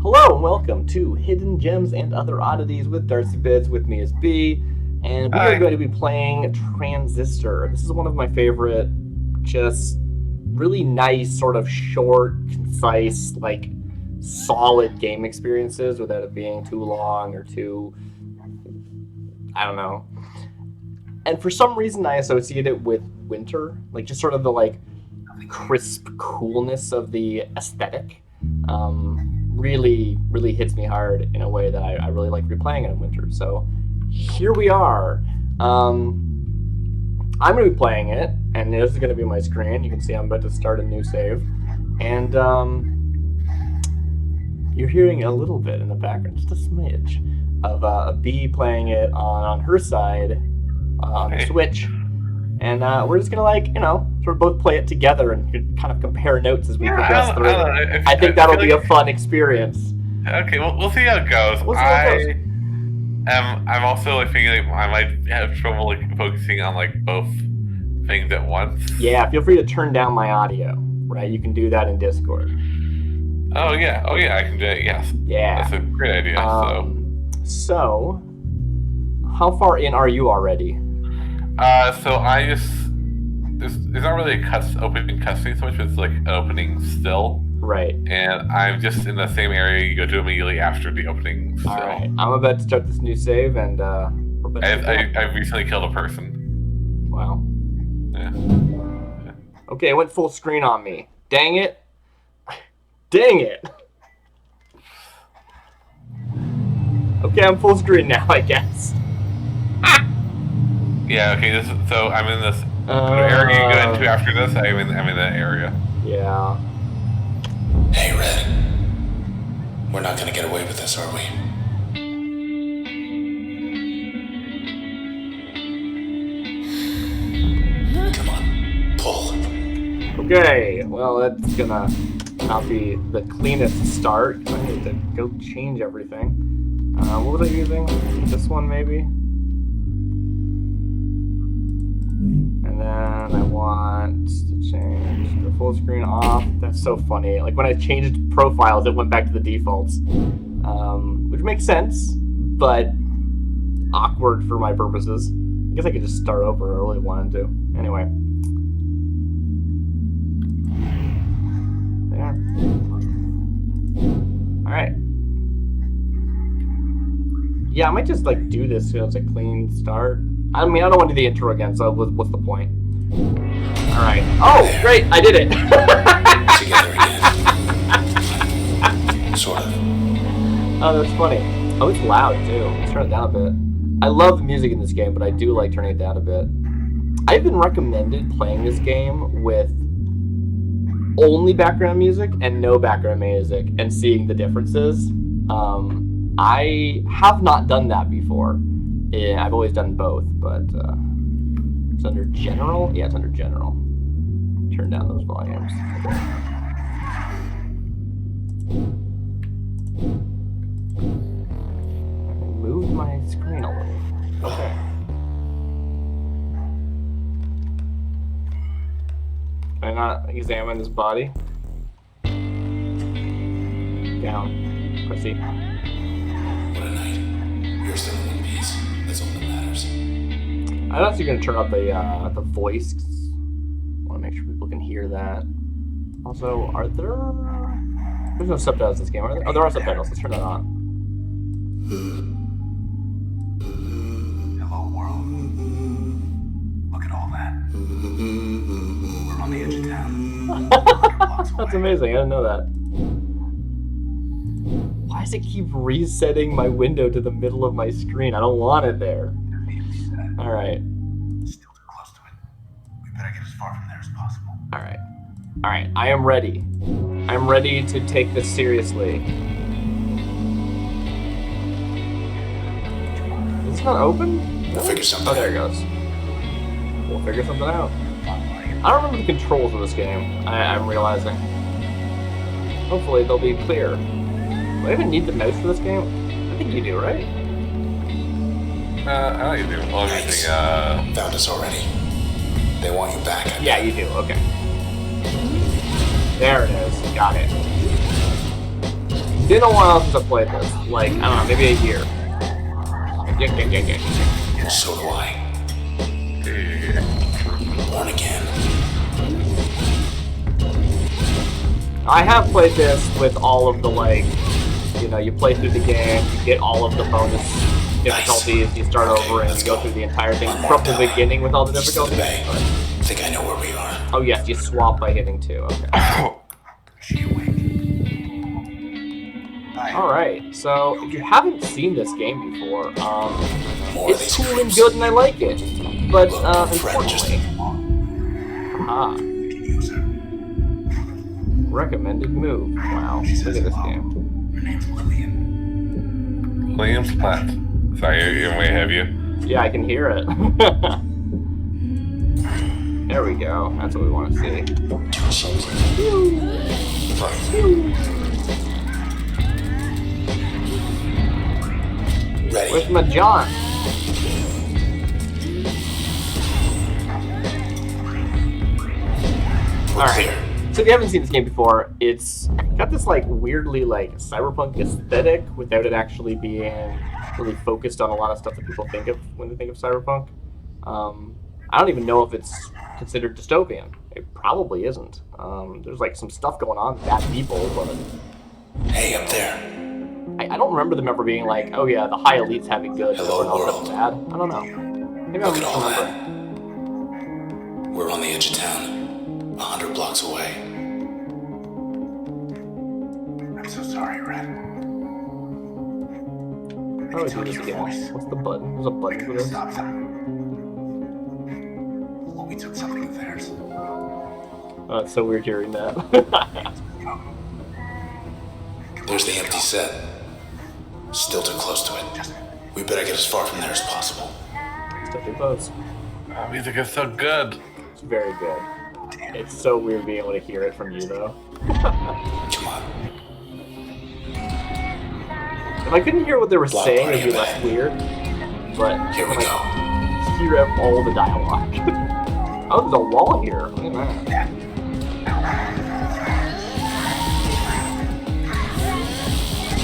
Hello and welcome to Hidden Gems and Other Oddities with DarcyBits. With me is B, and we are going to be playing Transistor. This is one of my favorite, just really nice, sort of short, concise, like solid game experiences without it being too long or too, I don't know. And for some reason I associate it with winter, like just sort of the like crisp coolness of the aesthetic. Really hits me hard in a way that I really like replaying it in winter. So here we are. I'm going to be playing it, and this is going to be my screen. You can see I'm about to start a new save. And you're hearing a little bit in the background, just a smidge, of a bee playing it on her side on the Switch. And we're just going to, sort of both play it together and kind of compare notes as we progress through. I think that'll be a fun experience. Okay, we'll see how it goes. I'm also thinking I might have trouble focusing on both things at once. Yeah, feel free to turn down my audio. Right, you can do that in Discord. Oh yeah, I can do it. Yes. Yeah, that's a great idea. So, how far in are you already? So I just there's not really a opening cutscene so much, but it's like an opening still. Right. And I'm just in the same area you go to immediately after the opening. So. All right. I'm about to start this new save, and we're I recently killed a person. Wow. Yeah. Okay, it went full screen on me. Dang it. Dang it. Okay, I'm full screen now, I guess. Yeah, okay, so I'm in this area you go into after this. I'm in that area. Yeah. Hey, Red. We're not gonna get away with this, are we? Come on, pull. Okay, well, that's gonna not be the cleanest start. I need to go change everything. What was I using? This one, maybe? And then I want to change the full screen off. That's so funny. Like when I changed profiles, it went back to the defaults, which makes sense, but awkward for my purposes. I guess I could just start over if I really wanted to. Anyway. There. Alright. Yeah, I might just do this so it's a clean start. I mean, I don't want to do the intro again, so what's the point? Alright. Oh, great! I did it! Together again. Sort of. Oh, that's funny. Oh, it's loud, too. Let's turn it down a bit. I love the music in this game, but I do like turning it down a bit. I've been recommended playing this game with only background music and no background music, and seeing the differences. I have not done that before. Yeah, I've always done both, but it's under general? Yeah, it's under general. Turn down those volumes. Okay. Move my screen a little. Okay. Can I not examine this body? Down. Press C. What a night. You're still in one piece. That's all that matters. I'm actually going to turn up the voice. I want to make sure people can hear that. Also, there's no subtitles in this game, are there? Oh, there are subtitles. Let's turn that on. Hello, world. Look at all that. We're on the edge of town. That's amazing. I didn't know that. Why does it keep resetting my window to the middle of my screen? I don't want it there. Alright. Still too close to it. We better get as far from there as possible. Alright. I am ready. I'm ready to take this seriously. Is this not open? We'll figure something out. Oh, there it goes. We'll figure something out. I don't remember the controls of this game, I'm realizing. Hopefully they'll be clear. Do I even need the mouse for this game? I think you do, right? I don't even know anything. Found us already. They want you back. Yeah, you do. Okay. There it is. Got it. been a while since I played this. Like, I don't know, maybe a year. So do I. Yeah. Born again. I have played this with all of the, like, you know, you play through the game, you get all of the bonus difficulties, you start over and you go through the entire thing from the beginning with all the difficulties. I think I know where we are. Oh yes, you swap by hitting 2, okay. She awake. Hi. Alright, so if you haven't seen this game before, More of it's these cool and creeps. good and I like it. But, Look, friend, just unfortunately... We can use her. Recommended move. Wow, She look says at this hello. game. Her name's Lillian. William Platt. Sorry, you may have you. Yeah, I can hear it. There we go. That's what we want to see. Ready. Where's my John? We're Alright. clear. So if you haven't seen this game before, it's got this like weirdly like cyberpunk aesthetic without it actually being really focused on a lot of stuff that people think of when they think of cyberpunk. I don't even know if it's considered dystopian. It probably isn't. There's like some stuff going on, bad people, but Hey, up there. I don't remember them ever being like, oh yeah, the high elite's having good, Hello, everyone else world. has bad. I don't know. Maybe I'm Look at just all remembering. We're on the edge of town, 100 blocks away. I'm so sorry, Red. How do I do this again? What's the button? There's a button for this. Stop them. Well, we took something of theirs. Oh, it's so weird hearing that. There's the empty set. Still too close to it. We better get as far from there as possible. Still too close. Oh, music is so good. It's very good. It's so weird being able to hear it from you, though. Come on. If I couldn't hear what they were Block saying, party it'd be less ahead. weird. But Here we when go. I hear all the dialogue. Oh, there's a wall here. Look at that.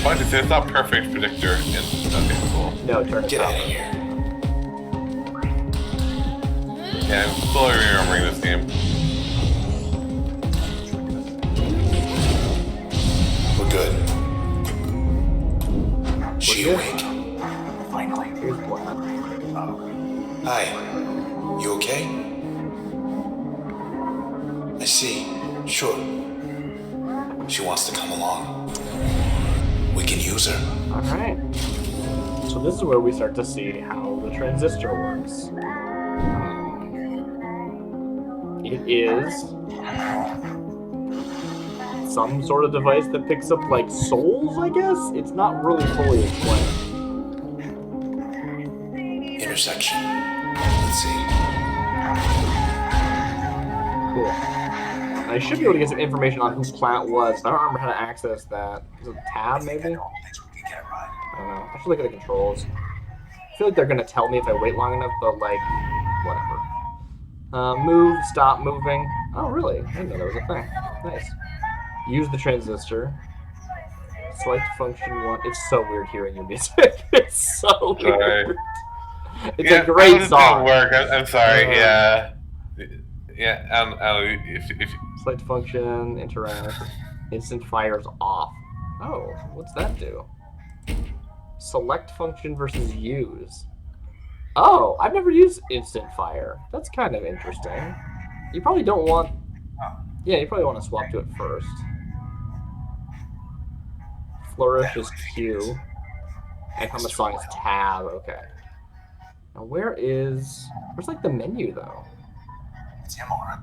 Why did it's not perfect predictor in okay, cool. No, turn it Get out off. of here. Yeah, I'm slowly remembering this game. We're good. She good? awake. Finally. Here's Platt. Hi. You okay? I see. Sure. She wants to come along. We can use her. Alright. So this is where we start to see how the transistor works. It is some sort of device that picks up like souls, I guess? It's not really fully explained. Intersection. Let's see. Cool. I should be able to get some information on who Plant was, but I don't remember how to access that. Is it tab, maybe? Thanks, we can get a ride. I don't know. I should look at the controls. I feel like they're gonna tell me if I wait long enough, but like, whatever. Move, stop moving. Oh, really? I didn't know that was a thing. Nice. Use the transistor. Select function 1. It's so weird hearing your music. It's so Sorry. weird. It's Yeah, a great that song. Work. I'm sorry. Uh, Yeah. If Select function, interact. Instant fires off. Oh, what's that do? Select function versus use. Oh, I've never used instant fire. That's kind of interesting. You probably don't want... Yeah, you probably want to swap to it first. Flourish is Q. And Hum a Song is tab. Okay. Now where's like the menu though? It's him, all right.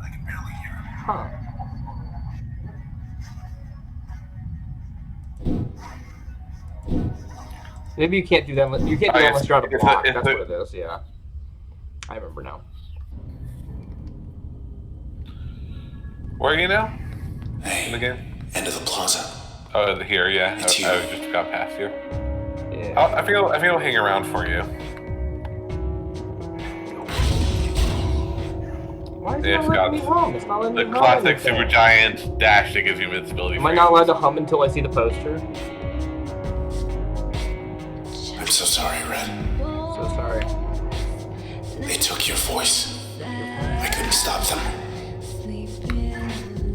I can barely hear him. Huh. Maybe you can't do that. You can't do that unless you're on a block. That's what it is. Yeah. I remember now. where are you now? In the Hey, game? end of the plaza. Oh, here. Yeah. It's you. I just got past you. Yeah. I think I'll hang around for you. Why is it It's not letting got me hum? It's not letting the me hum classic anything. Supergiant dash that gives you invincibility. Am I not allowed to hum until I see the poster? I'm so sorry, Red. So sorry. They took your voice. I couldn't stop them.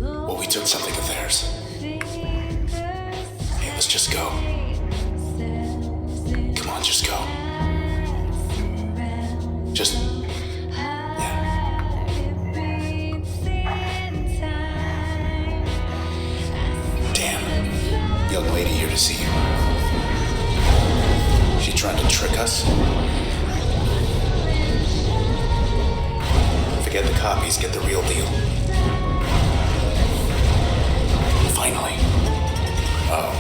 Well, we took something of theirs. Hey, let's just go. Come on, just go. Just... yeah. Damn. Young lady here to see you. She trying to trick us? Forget the copies, get the real deal. Finally. Oh.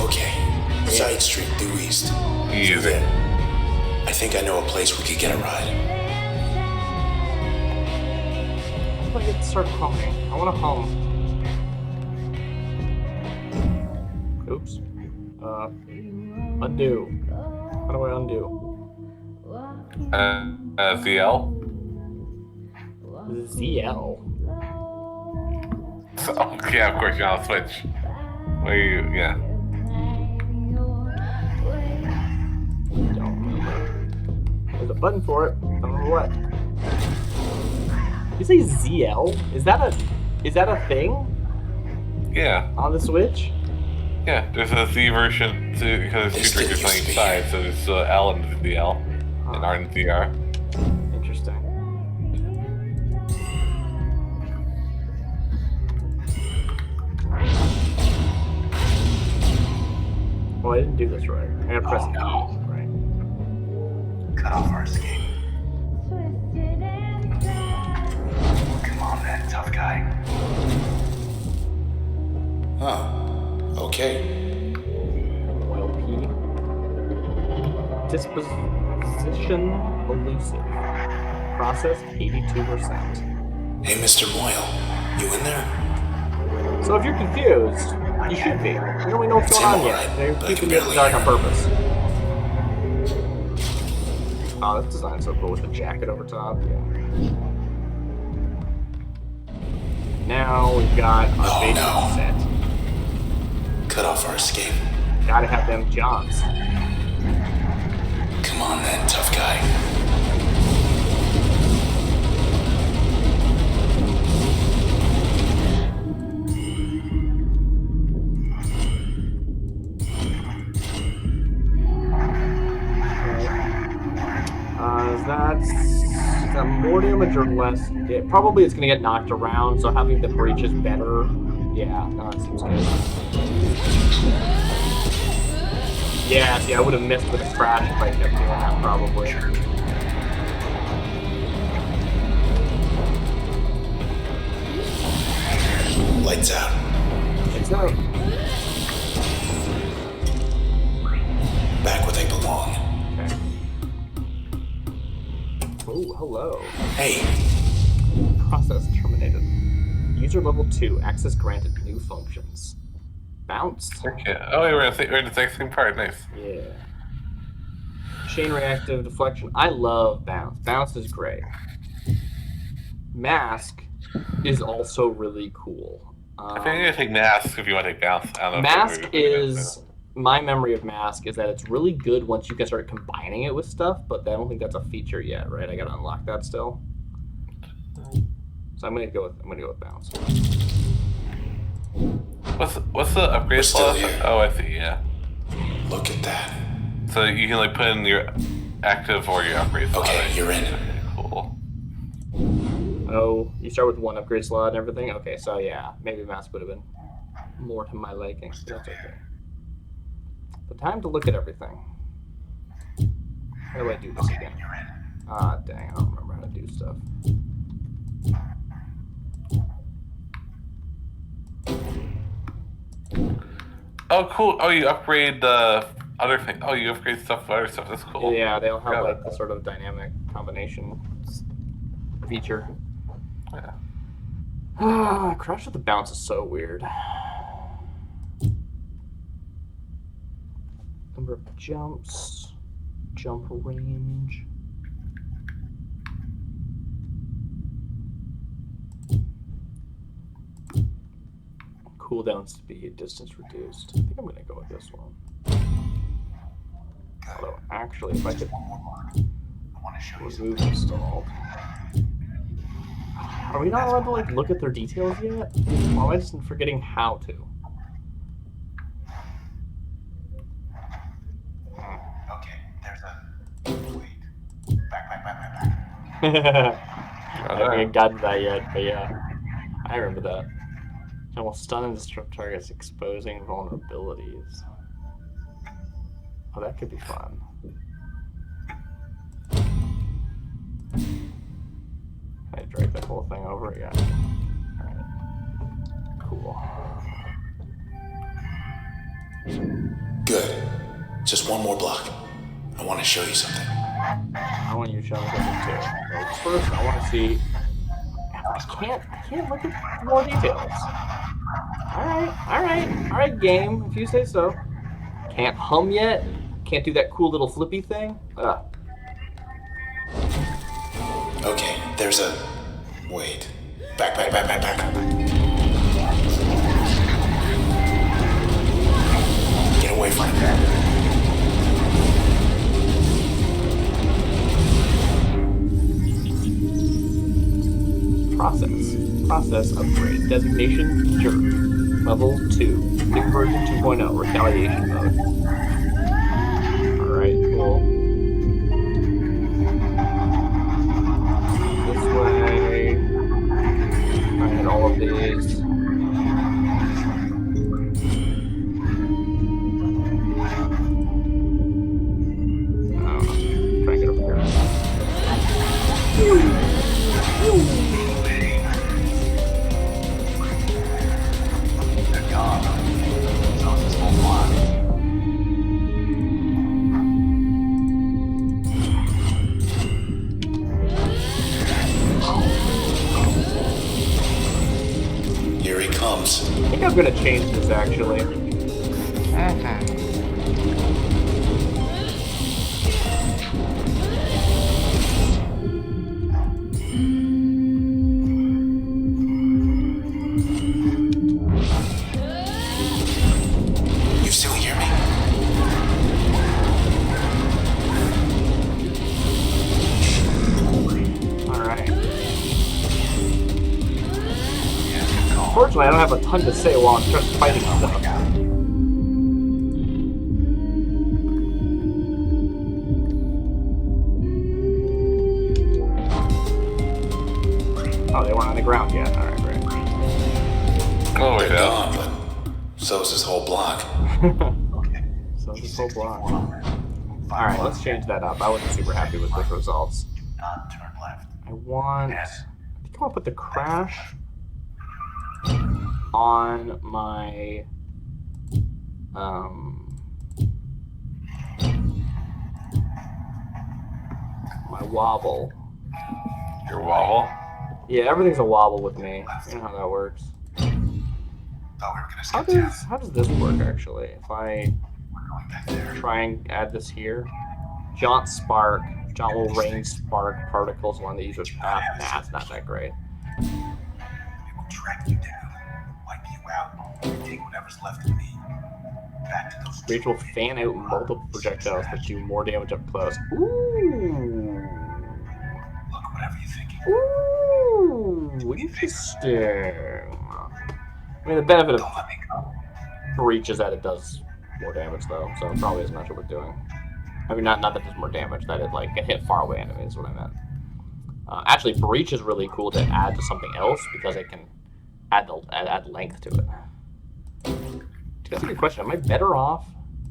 Okay. Side street due east. Easy. Through there. I think I know a place we could get a ride. How do I get to start humming? I want to hum. Oops. Undo. How do I undo? ZL. ZL. Oh, yeah, of course, you're on a Switch. Where you, yeah. Don't remember. There's a button for it. I don't remember what. You say ZL? Is that a thing Yeah. on the Switch? Yeah, there's a Z version too, because This two triggers didn't on used to each be side, so there's L and ZL, and R and ZR. Interesting. Oh, I didn't do this right. I gotta press E, right? Cut off our escape. Come on then, tough guy. Oh. Okay. Oil P. Disposition elusive. Process 82%. Hey, Mr. Moyle. You in there? So if you're confused, you should be. You don't really know what's going on yet. They're But I keeping can it in the dark on barely purpose. Oh, this design's so cool with the jacket over top. Yeah. Now we've got our Oh, basic no. set. Cut off our escape. Gotta have them jumps. Come on then, tough guy. Is that more damage or less? Yeah, probably it's gonna get knocked around, so having the breach is better. Yeah, no, that seems good. Yeah, see, I would have missed with a crash if I kept doing that, probably. Lights out. It's out. Back where they belong. Okay. Oh, hello. Hey, Process terminated. User level 2. Access granted. New functions. Bounce. Okay. Oh, we're in the same part. Nice. Yeah. Chain reactive deflection. I love bounce. Bounce is great. Mask is also really cool. I think I'm gonna take Mask if you want to take Bounce. I don't know. if Mask we're gonna is my memory of Mask is that it's really good once you can start combining it with stuff, but I don't think that's a feature yet, right? I gotta unlock that still. So I'm gonna go with Bounce. What's the upgrade We're still slot? here. Oh, I see. Yeah. look at that. So you can like put in your active or your upgrade slot. Okay, right? you're in. Cool. Oh, you start with one upgrade slot and everything? Okay, so yeah, maybe Mask would have been more to my liking. That's okay. But time to look at everything. How do I do this again? You're in. Ah, dang, I don't remember how to do stuff. Oh, cool. Oh, you upgrade the other thing. Oh, you upgrade stuff for other stuff. That's cool. Yeah, they'll have Got like it. the sort of dynamic combination feature. Yeah. Ah, Crash with the bounce is so weird. Number of jumps, jump range. cooldown speed, distance reduced. I think I'm gonna go with this one. Although, actually, if I could remove installed. Are we not allowed to like look at their details yet? Or am I just forgetting how to? Okay, there's a... Wait. Back. I haven't gotten to that yet, but yeah. I remember that. And will stun and disrupt targets, exposing vulnerabilities. Oh, that could be fun. I drag the whole thing over again. Alright. Cool. Good. Just one more block. I want to show you something. I want you to show me something too. But first, I want to see. I can't look at more details. Alright, game, if you say so. Can't hum yet. Can't do that cool little flippy thing. Ugh. Okay, there's a... Wait. Back. Get away from it. Process upgrade. Designation Jerk. Level 2. New version 2.0. Retaliation mode. Alright, cool. This way. I hit all of these. Oh, try and get over here. Here he comes. I think I'm gonna change this actually. You still hear me? Alright. Unfortunately, I don't have a ton to say while I'm just fighting stuff. Oh, they weren't on the ground yet. Alright, great. Oh, wait, They're gone, but so is this whole block. So this whole block. Alright, let's change that up. I wasn't super happy with the results. Not turn left. I think I want to put the crash on my my wobble. Your wobble? Yeah, everything's a wobble with me. You know how that works. Thought we were gonna skip town. How does this work actually? If I We're going back there. try and add this here, Jaunt Spark. Jaunt will rain spark particles along the user's path. Nah, it's not that great. We will track you down, wipe you out, and take whatever's left of me. Back to those Breach will fan out multiple projectiles that do more damage up close. Ooh. Look, whatever you're thinking. Ooh, interesting. I mean, the benefit of Don't let me go. Breach is that it does more damage, though, so it probably isn't much what we're doing. I mean, not that it does more damage, that it like can hit far away enemies is what I meant. Actually, Breach is really cool to add to something else because it can add length to it. That's a good question. Am I better off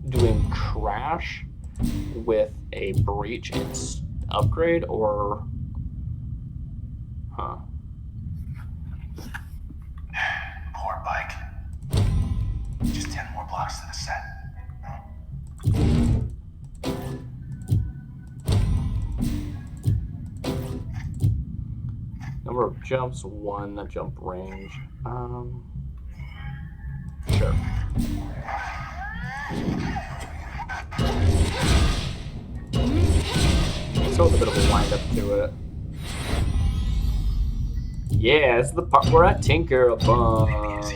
doing Crash with a Breach upgrade or? Huh. Poor bike. Just 10 more blocks to the set. Number of jumps, 1 jump range. Sure. So it's a bit of a wind up to it. Yeah, it's the part where I tinker a bunch.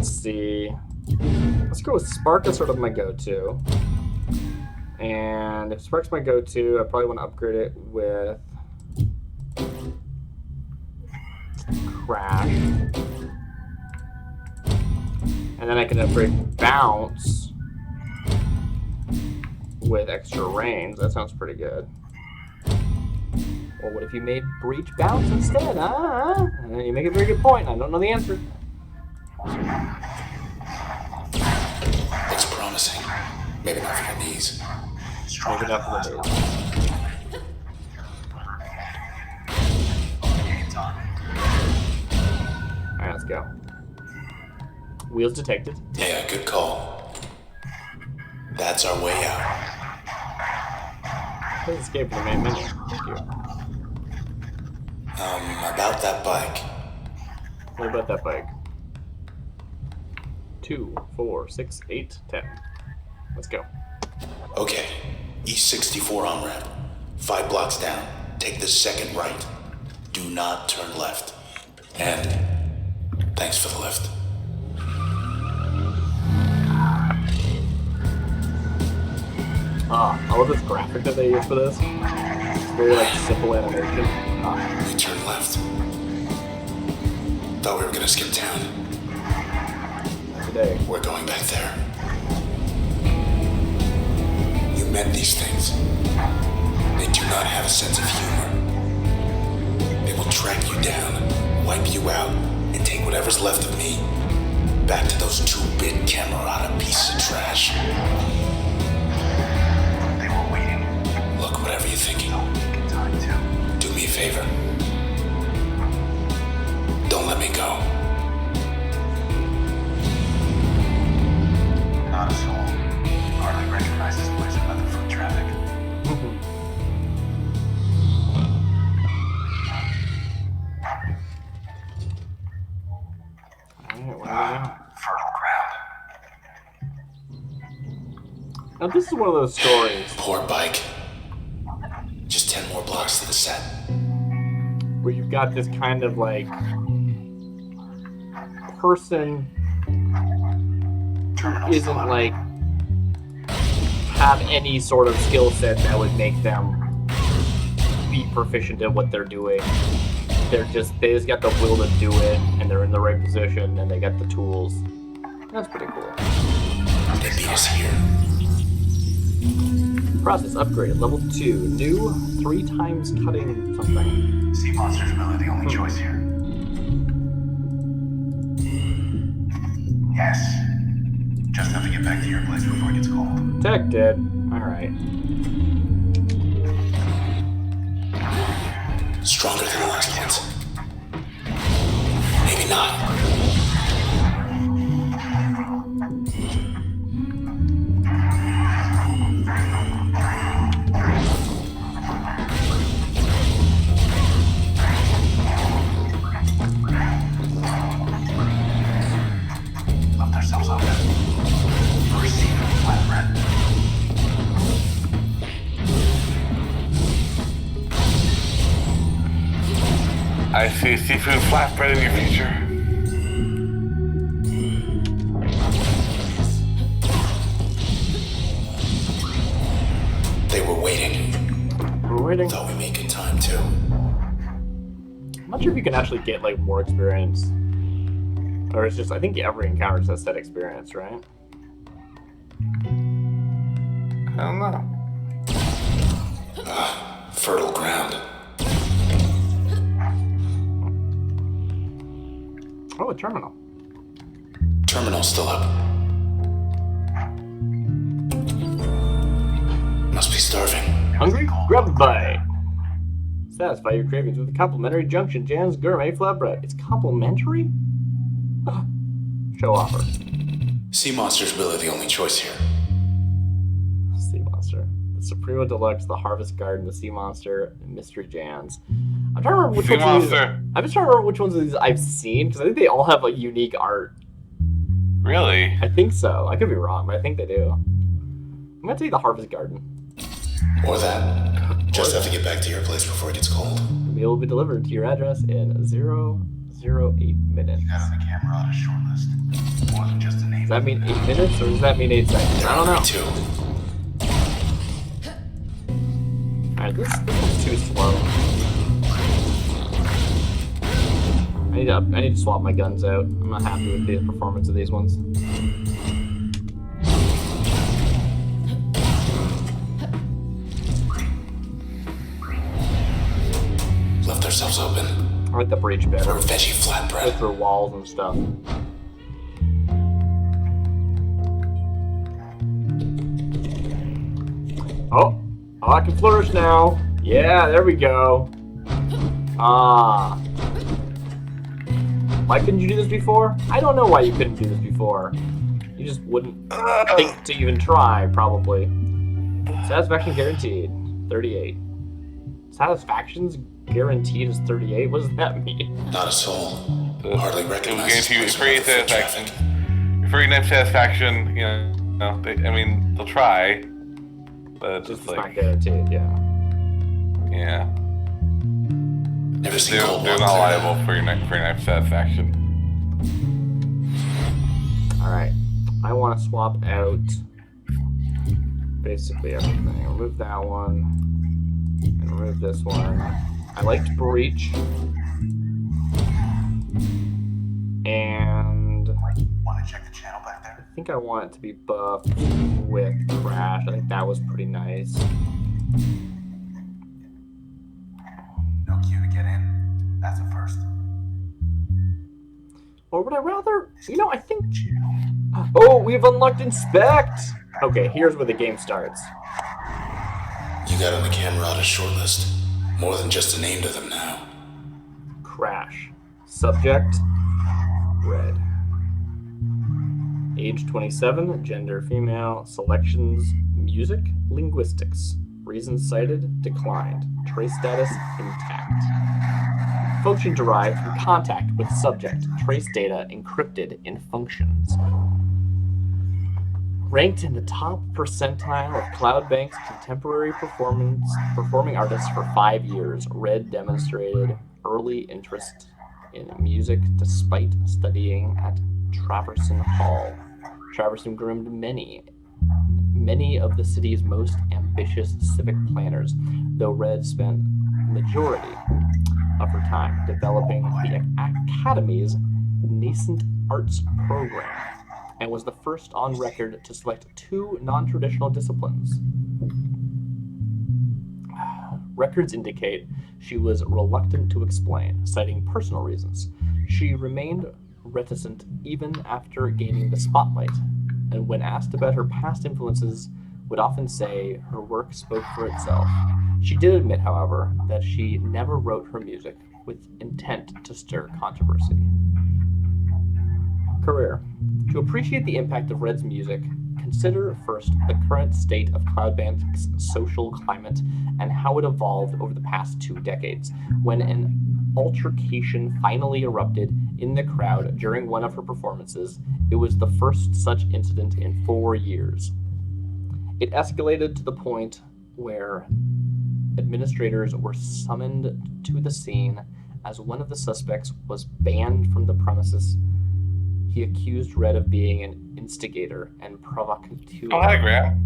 let's see. Let's go with Spark as sort of my go-to. And if Spark's my go-to, I probably want to upgrade it with Crash. And then I can upgrade Bounce with extra range. That sounds pretty good. Or what if you made Breach Bounce instead? You make a very good point. I don't know the answer. Looks promising. Maybe not for your knees. Maybe not for the knees. Alright, let's go. Wheels detected. Yeah, good call. That's our way out. Please escape from the main menu. Thank you. About that bike. What about that bike? 2, 4, 6, 8, 10. Let's go. Okay, East 64 on ramp. 5 blocks down. Take the second right. Do not turn left. And thanks for the lift. I love this graphic that they use for this. It's very like simple animation. We turned left. Thought we were gonna skip town. Today. We're going back there. You met these things. They do not have a sense of humor. They will track you down, wipe you out, and take whatever's left of me back to those 2-bit Camerata pieces of trash. They were waiting. Look, whatever you're thinking, Taking time too. do me a favor. Don't let me go. Not a soul. Hardly recognize this place without the foot traffic. Alright, what do we now? Fertile ground. Now this is one of those stories Poor bike. Just 10 more blocks to the set. where you've got this kind of like person Terminal's still isn't up. like have any sort of skill set that would make them be proficient at what they're doing. They just got the will to do it, and they're in the right position, and they got the tools. That's pretty cool. They beat us here. Process upgraded, level 2, new 3 times cutting something. Sea monsters are really the only choice here. Yes. Just have to get back to your place before it gets cold. Detected. Alright. Stronger than the last ones. Maybe not. Left ourselves open. First scene of flatbread. I see seafood flatbread in your future. They were waiting. We're waiting. Thought we made good time, too. I'm not sure if you can actually get like more experience. Or it's just, I think every encounter has that experience, right? I don't know. Fertile ground. Oh, a terminal. Terminal's still up. Must be starving. Hungry? Grab a bite. Satisfy your cravings with a complimentary Junction Jan's Gourmet Flatbread. It's complimentary? Show offer. Sea monsters really the only choice here. Sea Monster. The Supremo Deluxe, the Harvest Garden, the Sea Monster, and Mystery Jans. I'm trying to remember which Sea ones of these. Monster. I'm just trying to remember which ones of these I've seen, because I think they all have like unique art. Really? I think so. I could be wrong, but I think they do. I'm gonna take the Harvest Garden. Or that. Just have to get back to your place before it gets cold. The meal will be delivered to your address in 008 minutes. Got on the camera on a short list. wasn't just a name. Does that mean 8 minutes or does that mean 8 seconds? I don't know. Too. Alright, this is too slow. I need to swap my guns out. I'm not happy with the performance of these ones. Left ourselves open I like the breach better. for a veggie Go flatbread. through walls and stuff. Oh, I can flourish now. Yeah, there we go. Ah. Why couldn't you do this before? I don't know why you couldn't do this before. You just wouldn't think to even try, probably. Satisfaction guaranteed. 38. Satisfaction's guaranteed is 38? What does that mean? Not a soul. Hardly It will recognizes guarantee you place free for foot satisfaction. traffic. Free net satisfaction, they'll try. But Just it's not like, guaranteed, yeah. yeah. Never seen They're gold not walk there. liable for your net satisfaction. Alright. I want to swap out basically everything. I'll remove that one. And remove this one. I liked Breach. And Want to check the channel back there? I think I want it to be buffed with Crash. I think that was pretty nice. No cue to get in. That's a first. Or would I rather... I think... Oh, we've unlocked Inspect! Okay, here's where the game starts. You got on the camera on a short list. More than just a name to them now. Crash. Subject, red. Age 27, gender female, selections, music, linguistics. Reasons cited, declined. Trace status, intact. Function derived from contact with subject. Trace data encrypted in functions. Ranked in the top percentile of CloudBank's contemporary performing artists for 5 years, Red demonstrated early interest in music despite studying at Traverson Hall. Traverson groomed many of the city's most ambitious civic planners, though Red spent the majority of her time developing the Academy's nascent arts program, and was the first on record to select 2 non-traditional disciplines. Records indicate she was reluctant to explain, citing personal reasons. She remained reticent even after gaining the spotlight, and when asked about her past influences, would often say her work spoke for itself. She did admit, however, that she never wrote her music with intent to stir controversy. Career. To appreciate the impact of Red's music, consider first the current state of CloudBank's social climate and how it evolved over the past 2 decades, when an altercation finally erupted in the crowd during one of her performances. It was the first such incident in 4 years. It escalated to the point where administrators were summoned to the scene as one of the suspects was banned from the premises. He accused Red of being an instigator and provocateur. Oh, hi, Graham.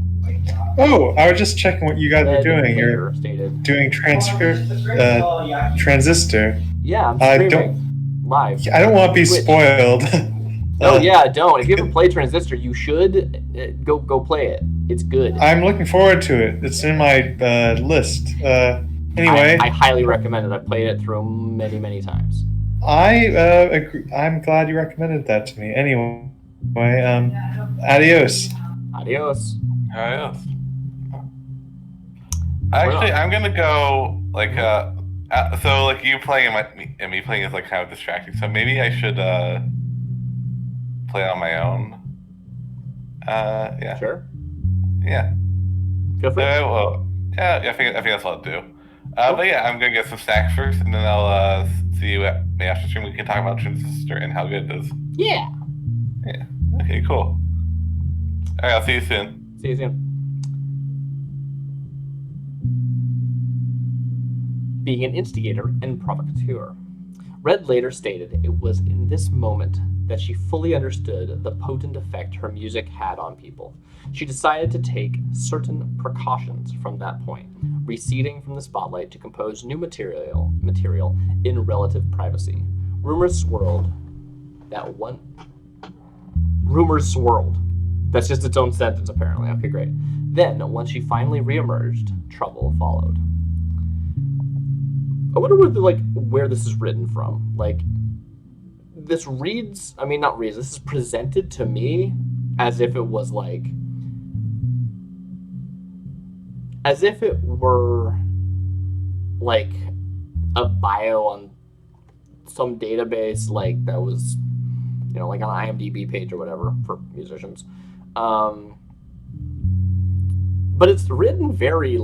Oh, I was just checking what you guys were Red doing. You're later stated, doing Transistor. yeah, I'm I streaming live. I don't want to be Twitch. spoiled. Oh yeah, don't. If you haven't played Transistor, you should go play it. It's good. I'm looking forward to it. It's in my list. Anyway, I highly recommend it. I've played it through many times. I agree. I'm glad you recommended that to me. Anyway, adios. Adios. Yes. Actually, I'm gonna go so like you playing and me playing is like kind of distracting. So maybe I should play on my own. Yeah. Sure. Yeah. Feel free. Well, yeah. I think that's what I'll do. But yeah, I'm gonna get some snacks first, and then I'll see you at the after stream. We can talk about Transistor and how good it is. Yeah. Yeah. Okay. Cool. All right. I'll see you soon. See you soon. Being an instigator and provocateur. Red later stated it was in this moment that she fully understood the potent effect her music had on people. She decided to take certain precautions from that point, receding from the spotlight to compose new material in relative privacy. Rumors swirled. That's just its own sentence, apparently. Okay, great. Then, once she finally reemerged, trouble followed. I wonder where this is written from. This reads, this is presented to me as if it was as if it were a bio on some database that was, on an IMDb page or whatever for musicians. But it's written very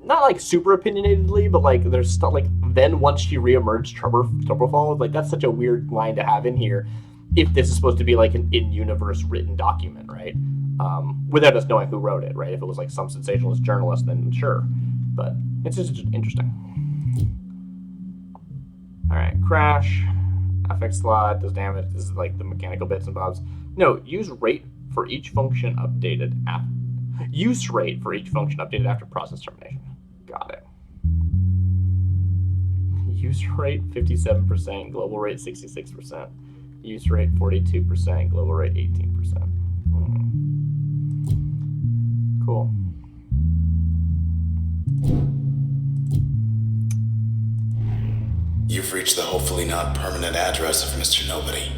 not super opinionatedly, but there's stuff then once she reemerged, trouble followed. That's such a weird line to have in here if this is supposed to be an in-universe written document, right? Without us knowing who wrote it, right? If it was some sensationalist journalist, then sure. But it's just interesting. All right, crash, FX slot, does damage. This is the mechanical bits and bobs. No, use rate for each function updated after process termination. Got it. Use rate 57%, global rate 66%. Use rate 42%, global rate 18%. Cool. You've reached the hopefully not permanent address of Mr. Nobody.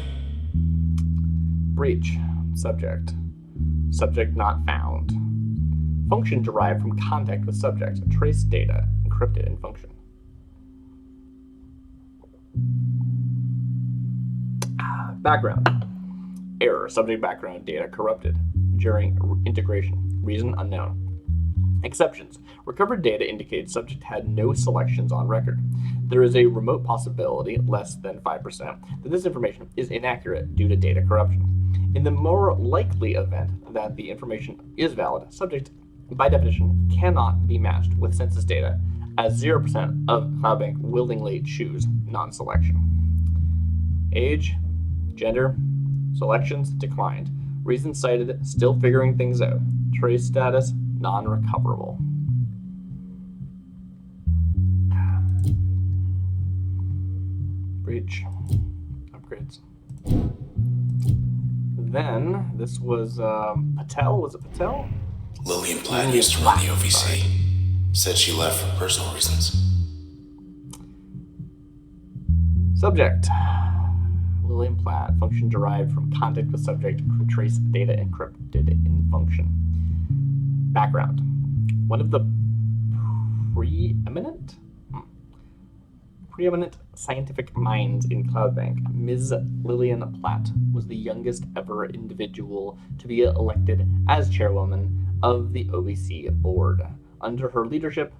Breach. Subject. Subject not found. Function derived from contact with subject. Trace data encrypted in function. Background. Error. Subject background data corrupted during integration. Reason unknown. Exceptions. Recovered data indicates subject had no selections on record. There is a remote possibility, less than 5%, that this information is inaccurate due to data corruption. In the more likely event that the information is valid, subject, by definition, cannot be matched with census data, as 0% of CloudBank willingly choose non-selection. Age, gender, selections declined. Reason cited, still figuring things out. Trace status, non-recoverable. Breach. Upgrades. Then, this was Patel. Was it Patel? Lillian Platt used to run the OVC. Said she left for personal reasons. Subject. Lillian Platt. Function derived from contact with subject. Trace data encrypted in function. Background. One of the preeminent scientific minds in CloudBank, Ms. Lillian Platt was the youngest ever individual to be elected as chairwoman of the OVC board. Under her leadership,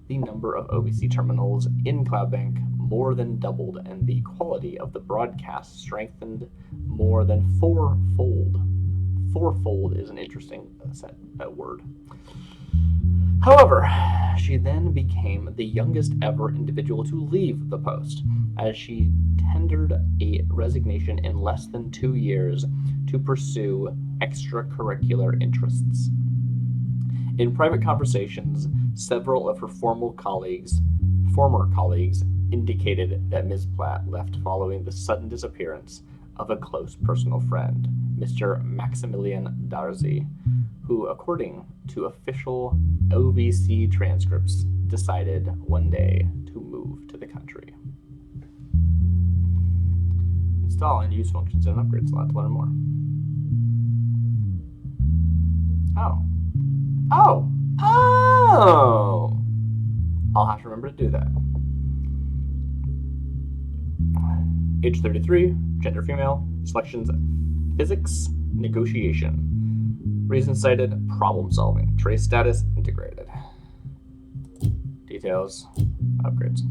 the number of OVC terminals in CloudBank more than doubled, and the quality of the broadcast strengthened more than fourfold. Fourfold is an interesting word. However, she then became the youngest ever individual to leave the post, as she tendered a resignation in less than 2 years to pursue extracurricular interests. In private conversations, several of her former colleagues indicated that Ms. Platt left following the sudden disappearance of a close personal friend, Mr. Maximilian Darcy, who, according to official OVC transcripts, decided one day to move to the country. Install and use functions in an upgrade slot to learn more. Oh! I'll have to remember to do that. Age 33, gender female, selections physics, negotiation. Reason cited, problem solving. Trace status, integrated. Details, upgrades.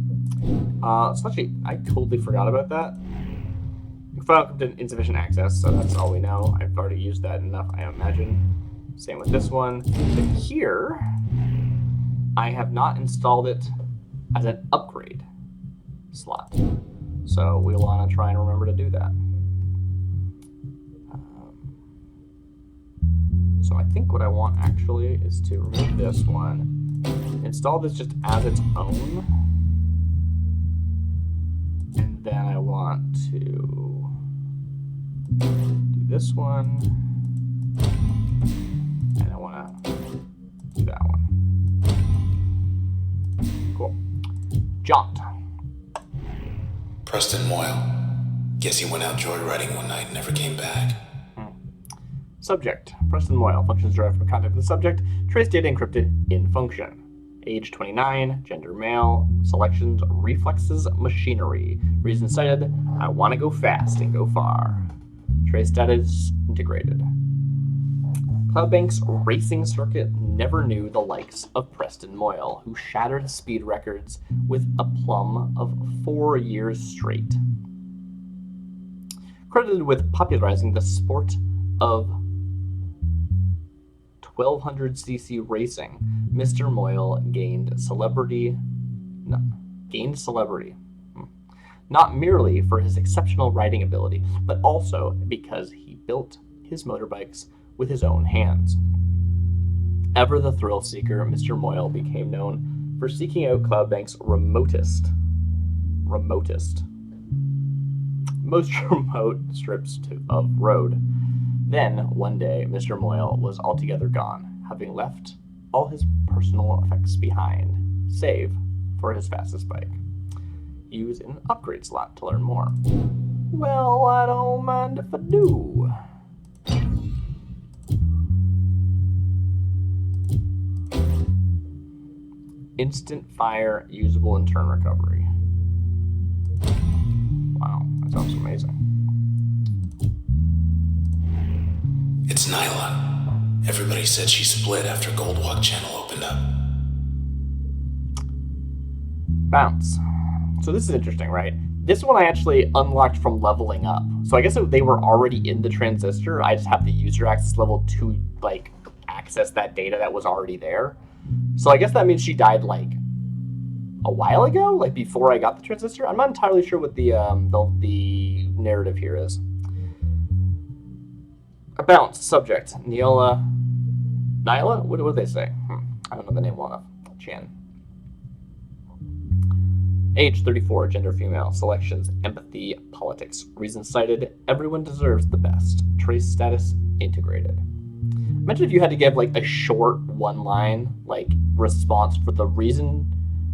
So actually, I totally forgot about that. File did insufficient access, so that's all we know. I've already used that enough, I imagine. Same with this one. But here, I have not installed it as an upgrade. slot. So we want to try and remember to do that. So I think what I want actually is to remove this one, install this just as its own, and then I want to do this one, and I want to do that one. Cool. Jaunt. Preston Moyle. Guess he went out joyriding one night and never came back. Subject. Preston Moyle. Functions derived from contact with the subject. Trace data encrypted in function. Age 29. Gender male. Selections reflexes machinery. Reason cited. I want to go fast and go far. Trace status integrated. Cloudbank's racing circuit never knew the likes of Preston Moyle, who shattered speed records with a plum of 4 years straight. Credited with popularizing the sport of 1200cc racing, Mr. Moyle gained celebrity. Not merely for his exceptional riding ability, but also because he built his motorbikes with his own hands. Ever the thrill seeker, Mr. Moyle became known for seeking out Cloudbank's most remote strips of road. Then, one day, Mr. Moyle was altogether gone, having left all his personal effects behind, save for his fastest bike. Use an upgrade slot to learn more. Well, I don't mind if I do. Instant fire, usable in turn recovery. Wow, that sounds amazing. It's Nyla. Everybody said she split after Goldwalk Channel opened up. Bounce. So this is interesting, right? This one I actually unlocked from leveling up. So I guess if they were already in the transistor, I just have the user access level to like access that data that was already there. So I guess that means she died like a while ago, like before I got the transistor. I'm not entirely sure what the narrative here is. A bounce. Subject. Nyla? What do they say? I don't know the name well enough. Chan. Age 34, gender female. Selections, empathy, politics. Reason cited, everyone deserves the best. Trace status integrated. Imagine if you had to give like a short one-line like response for the reason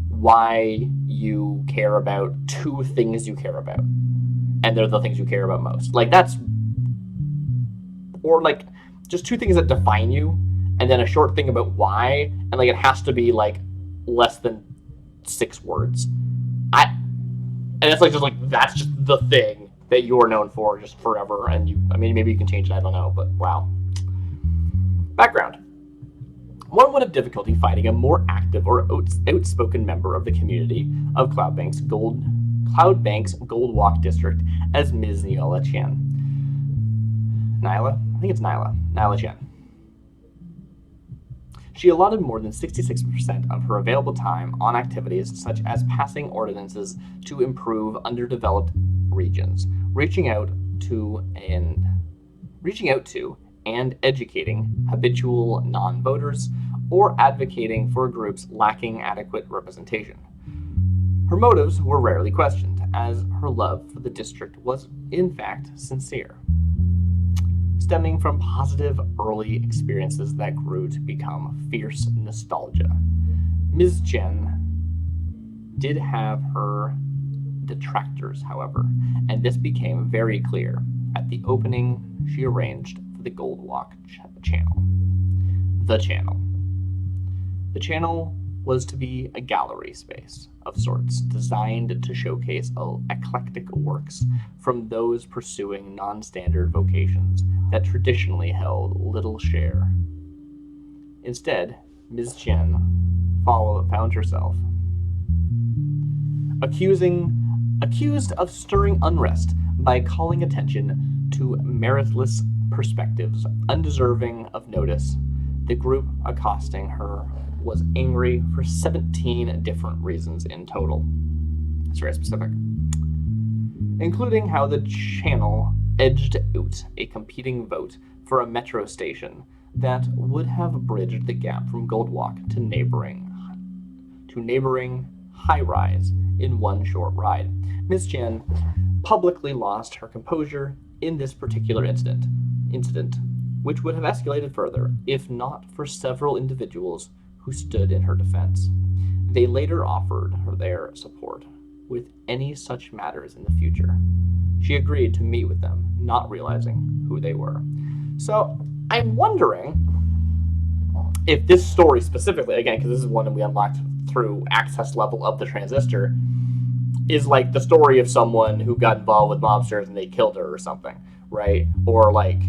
why you care about two things you care about, and they're the things you care about most. Like that's, or like just two things that define you, and then a short thing about why, and like it has to be like less than 6 words. And it's like that's just the thing that you're known for just forever, and maybe you can change it, I don't know, but wow. Background. One would have difficulty finding a more active or outspoken member of the community of Cloudbank's Goldwalk district as Ms. Nyla Chan. Nyla? I think it's Nyla. Nyla Chan. She allotted more than 66% of her available time on activities such as passing ordinances to improve underdeveloped regions, reaching out to and educating habitual non-voters, or advocating for groups lacking adequate representation. Her motives were rarely questioned, as her love for the district was, in fact, sincere, stemming from positive early experiences that grew to become fierce nostalgia. Ms. Chen did have her detractors, however, and this became very clear at the opening she arranged for the Goldwalk channel. The channel. The channel was to be a gallery space of sorts, designed to showcase eclectic works from those pursuing non-standard vocations that traditionally held little share. Instead, Ms. Chen found herself accused of stirring unrest by calling attention to meritless perspectives undeserving of notice. The group accosting her was angry for 17 different reasons in total. It's very specific. Including how the channel edged out a competing vote for a metro station that would have bridged the gap from Goldwalk to neighboring high-rise in one short ride. Ms. Chen publicly lost her composure in this particular incident, which would have escalated further if not for several individuals who stood in her defense. They later offered her their support with any such matters in the future. She agreed to meet with them, not realizing who they were. So I'm wondering if this story specifically, again, because this is one that we unlocked through access level of the Transistor, is like the story of someone who got involved with mobsters and they killed her or something, right? Or like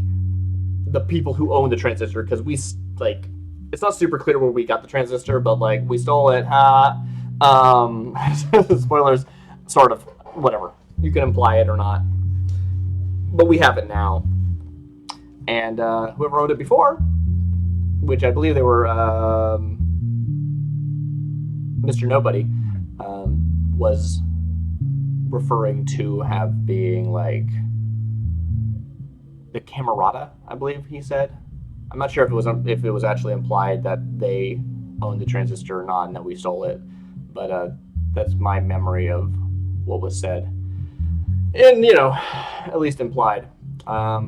the people who own the Transistor, because we, like, it's not super clear where we got the Transistor, but like we stole it, spoilers, sort of, whatever. You can imply it or not. But we have it now. And whoever owned it before, which I believe they were Mr. Nobody, was referring to have being like the Camerata, I believe he said. I'm not sure if it was actually implied that they owned the Transistor or not and that we stole it, but that's my memory of what was said. And, you know, at least implied. I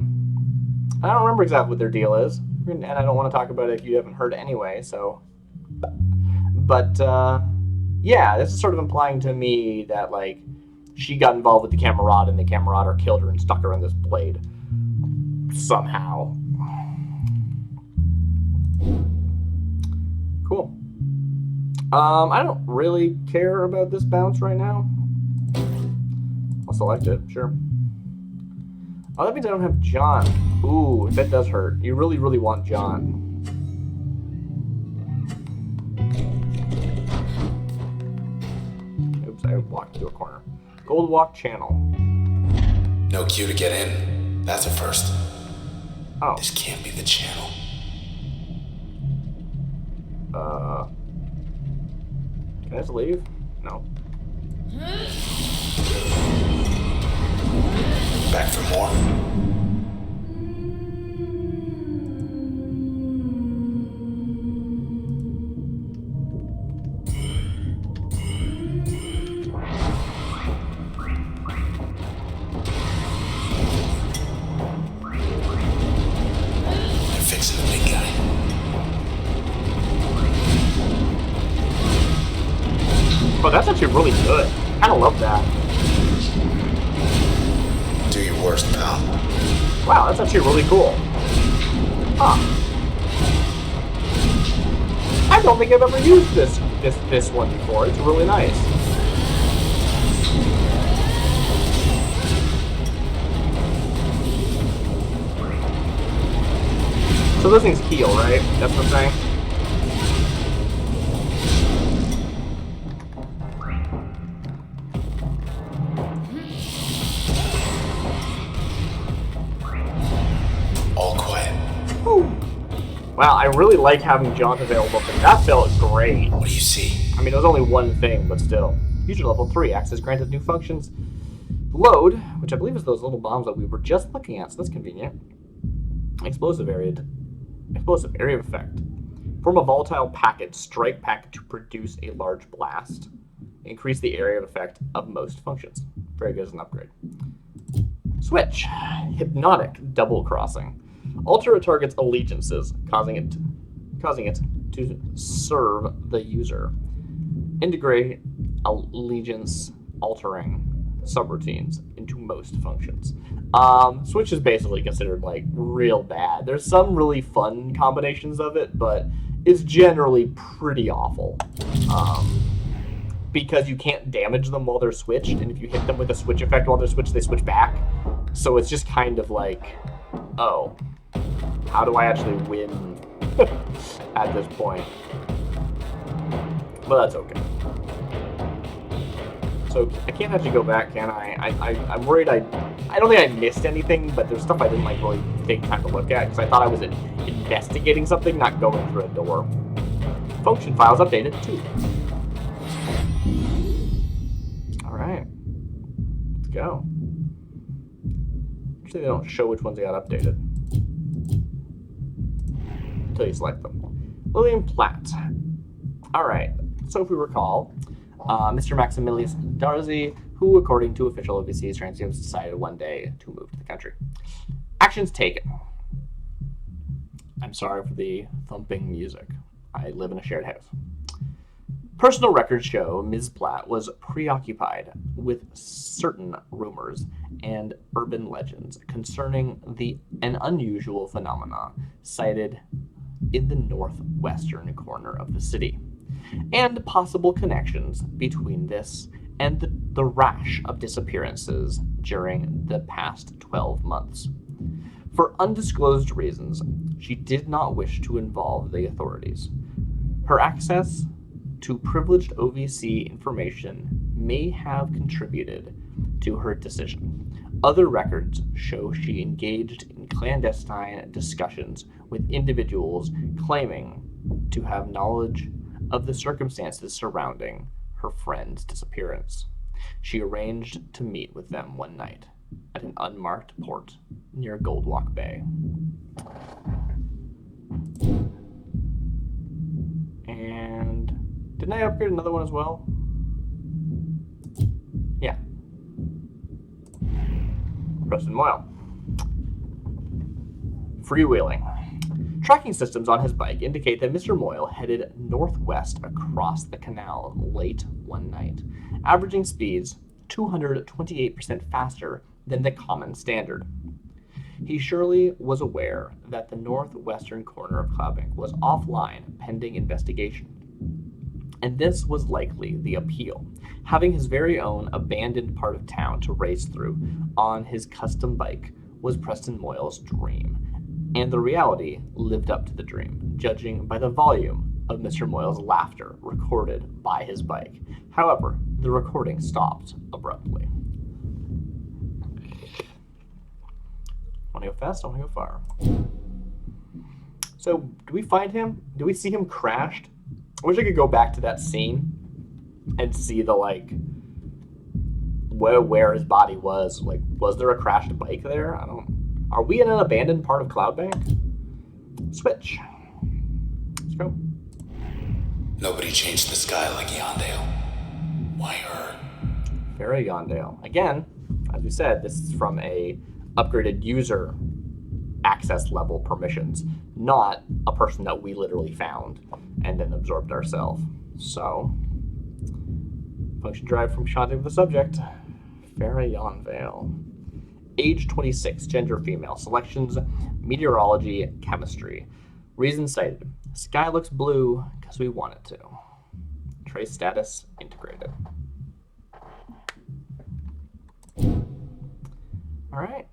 don't remember exactly what their deal is, and I don't want to talk about it if you haven't heard it anyway, so. But, yeah, this is sort of implying to me that, like, she got involved with the Camerata and the Camerata killed her and stuck her in this blade. Somehow. Cool. I don't really care about this bounce right now. I'll select it, sure. Oh, that means I don't have John. Ooh, that does hurt. You really, really want John. Oops, I walked into a corner. Goldwalk Channel. No queue to get in. That's a first. Oh. This can't be the channel. Can I just leave? No. Back for more? They're fixing the big guy. Oh, that's actually really good. I kind of love that. Do your worst, pal. Wow, that's actually really cool. Huh. I don't think I've ever used this one before. It's really nice. So those things heal, right? That's what I'm saying? Wow, I really like having Jaunt available, but that felt great. What do you see? I mean, it was only one thing, but still. User level 3, access granted new functions. Load, which I believe is those little bombs that we were just looking at, so that's convenient. Explosive area of effect. Form a volatile packet, strike packet to produce a large blast. Increase the area of effect of most functions. Very good as an upgrade. Switch, hypnotic double crossing. Alter a target's allegiances, causing it to serve the user. Integrate allegiance altering subroutines into most functions. Switch is basically considered like real bad. There's some really fun combinations of it, but it's generally pretty awful. Because you can't damage them while they're switched, and if you hit them with a switch effect while they're switched, they switch back. So it's just kind of like, oh, how do I actually win at this point? But that's okay. So I can't actually go back, can I? I'm worried I don't think I missed anything, but there's stuff I didn't like really take time to look at because I thought I was investigating something, not going through a door. Function files updated too. All right. go. Actually, they don't show which ones got updated until you select them. William Platt. All right. So if we recall, Mr. Maximilius Darcy, who, according to official OVC's transcripts, decided one day to move to the country. Actions taken. I'm sorry for the thumping music. I live in a shared house. Personal records show Ms. Platt was preoccupied with certain rumors and urban legends concerning an unusual phenomena cited in the northwestern corner of the city, and possible connections between this and the rash of disappearances during the past 12 months. For undisclosed reasons, she did not wish to involve the authorities. Her access to privileged OVC information may have contributed to her decision. Other records show she engaged in clandestine discussions with individuals claiming to have knowledge of the circumstances surrounding her friend's disappearance. She arranged to meet with them one night at an unmarked port near Goldwalk Bay. And didn't I upgrade another one as well? Yeah. Preston Moyle. Freewheeling. Tracking systems on his bike indicate that Mr. Moyle headed northwest across the canal late one night, averaging speeds 228% faster than the common standard. He surely was aware that the northwestern corner of Cloudbank was offline pending investigation. And this was likely the appeal. Having his very own abandoned part of town to race through on his custom bike was Preston Moyle's dream. And the reality lived up to the dream, judging by the volume of Mr. Moyle's laughter recorded by his bike. However, the recording stopped abruptly. Want to go fast? I want to go far. So, do we find him? Do we see him crashed? I wish I could go back to that scene and see the, where his body was. Like, was there a crashed bike there? Are we in an abandoned part of Cloudbank? Switch. Let's go. Nobody changed the sky like Yondale. Why her? Farrah Yondale. Again, as we said, this is from a upgraded user access level permissions, not a person that we literally found and then absorbed ourselves. So, function derived from shotting of the subject. Farrah Yondale. Age 26, gender female. Selections, meteorology, chemistry. Reason cited. Sky looks blue because we want it to. Trace status, integrated. All right.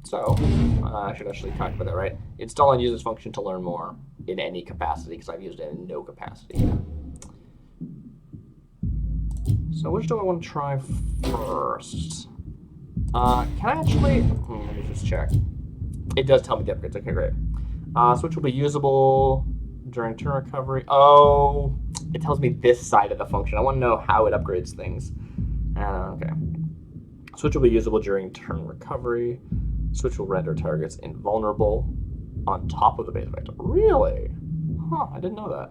So, I should actually talk about that, right? Install and use this function to learn more in any capacity, because I've used it in no capacity yet. So, which do I want to try first? Can I actually... let me just check. It does tell me the upgrades. Okay, great. Switch will be usable during turn recovery. Oh, it tells me this side of the function. I want to know how it upgrades things. Okay. Switch will be usable during turn recovery. Switch will render targets invulnerable on top of the base vector. Really? Huh, I didn't know that.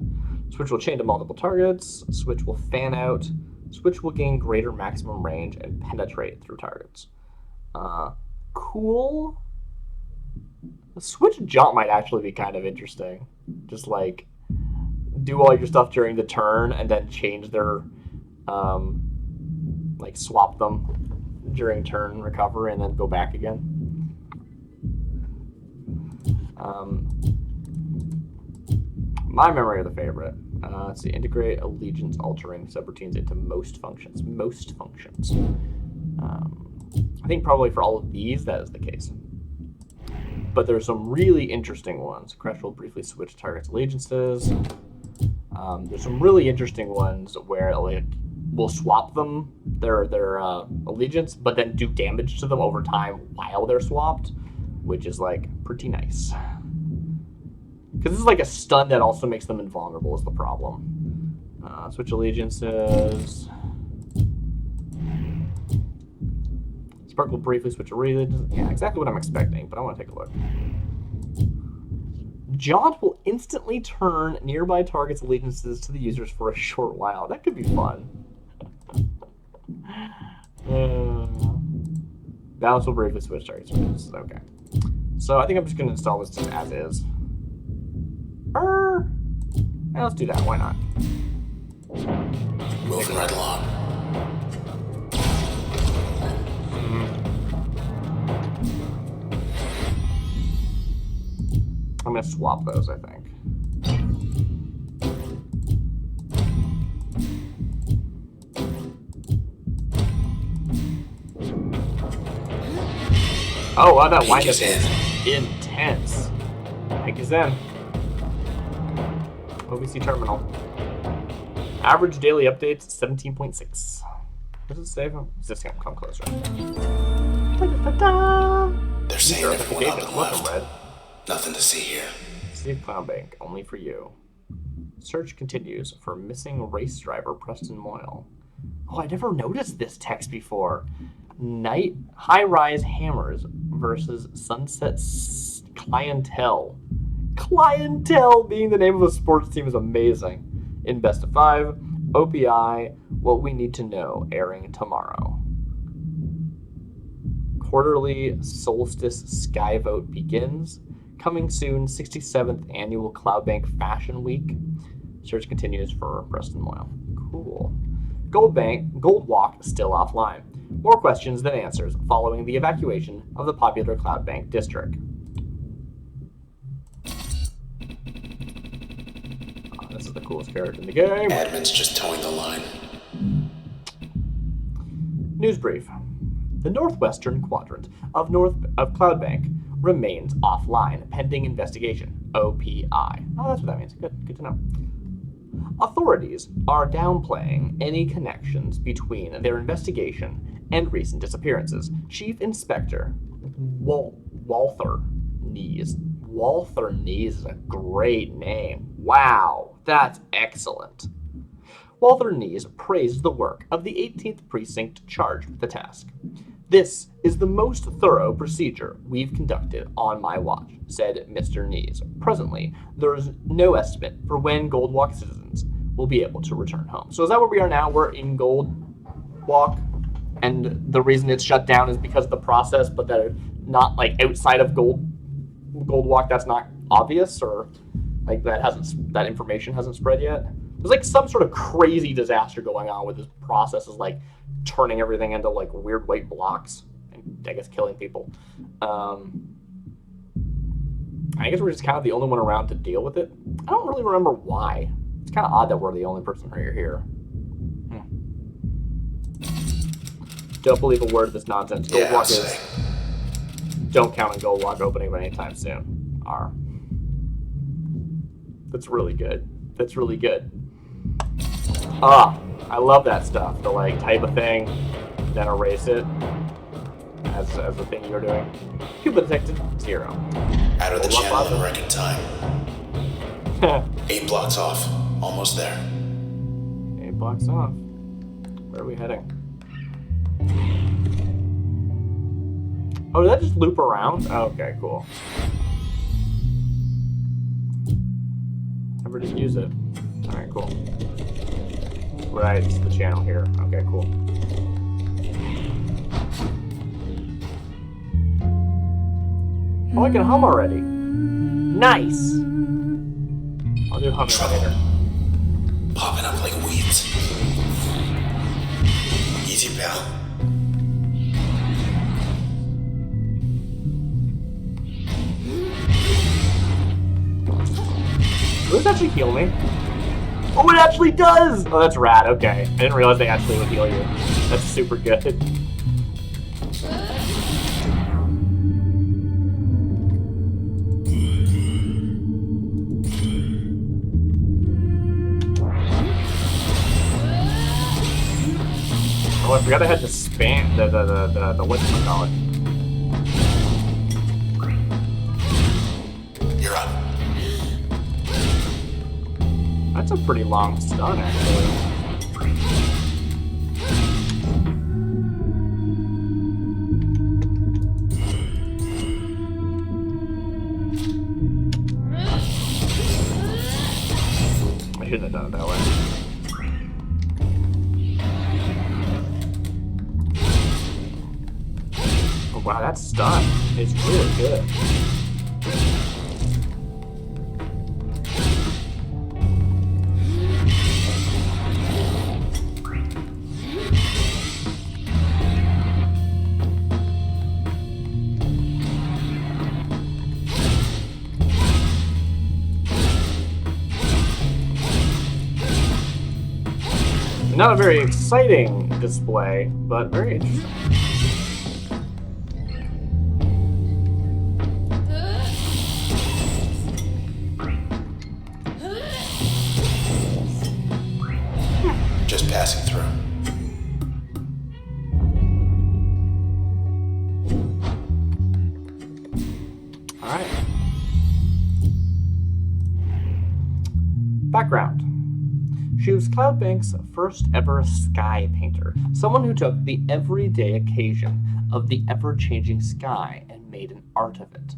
Switch will chain to multiple targets. Switch will fan out. Switch will gain greater maximum range and penetrate through targets. Cool. The switch jump might actually be kind of interesting. Just like do all your stuff during the turn and then change their swap them during turn recovery and then go back again. My memory of the favorite. Let's see, integrate allegiance altering subroutines into most functions. Most functions. I think probably for all of these, that is the case. But there's some really interesting ones. Crash will briefly switch targets' allegiances. There's some really interesting ones where we'll swap them, their allegiance, but then do damage to them over time while they're swapped, which is pretty nice. Because this is a stun that also makes them invulnerable is the problem. Switch allegiances. Sparkle briefly switch array. Yeah, exactly what I'm expecting, but I want to take a look. Jaunt will instantly turn nearby targets' allegiances to the users for a short while. That could be fun. Balance will briefly switch targets. Okay. So I think I'm just going to install this just as is. Yeah, let's do that. Why not? Moving right along. I'm going to swap those, I think. Oh, wow, that wind up is intense. Hank is in. OBC terminal. Average daily updates 17.6. Does it save them? Is this going to come closer? They're saying everyone up and left. Red. Nothing to see here. Save Cloud Bank, only for you. Search continues for missing race driver Preston Moyle. Oh, I never noticed this text before. Night high-rise hammers versus Sunset Clientele. Clientele being the name of a sports team is amazing. In Best of 5, OPI, What We Need to Know, airing tomorrow. Quarterly Solstice Sky Vote begins. Coming soon, 67th Annual Cloudbank Fashion Week. Search continues for Preston Moyle. Cool. Gold Walk still offline. More questions than answers following the evacuation of the popular Cloudbank district. Oh, this is the coolest character in the game. Admin's just towing the line. News brief. The northwestern quadrant of Cloudbank remains offline pending investigation. OPI. Oh, that's what that means. Good to know. Authorities are downplaying any connections between their investigation and recent disappearances. Chief Inspector Walther Nees. Walther Nees is a great name. Wow, that's excellent. Walther Nees praised the work of the 18th Precinct charged with the task. This is the most thorough procedure we've conducted on my watch, said Mr. Nees. Presently, there is no estimate for when Goldwalk citizens will be able to return home. So is that where we are now? We're in Goldwalk, and the reason it's shut down is because of the process, but that are not like outside of Goldwalk. That's not obvious, or like that information hasn't spread yet. There's like some sort of crazy disaster going on with this process, is like turning everything into like weird white blocks and I guess killing people. I guess we're just kind of the only one around to deal with it. I don't really remember why. It's kind of odd that we're the only person here. Don't believe a word of this nonsense. Goldwalk is... Don't count on Goldwalk opening anytime soon. That's really good. That's really good. I love that stuff. The like type of thing, then erase it as the thing you're doing. Cuba detected 0. Out of the channel in record time. 8 blocks off. Almost there. 8 blocks off. Where are we heading? Oh, did that just loop around? Oh, okay, cool. Never just use it. Alright, cool. Right, it's the channel here. Okay, cool. Oh, I can hum already. Nice! I'll do humming later. Popping up like weeds. Easy, pal. Does this actually heal me? Oh, it actually does! Oh, that's rad. Okay. I didn't realize they actually would heal you. That's super good. Oh, I forgot I had to spam the whatchamacallit. You're up. That's a pretty long stun, actually. shouldn't have done it that way. Oh, wow, that stun is really good. Not a very exciting display, but very interesting. Just passing through. All right. Background. She was Cloudbank's first ever sky painter, someone who took the everyday occasion of the ever-changing sky and made an art of it.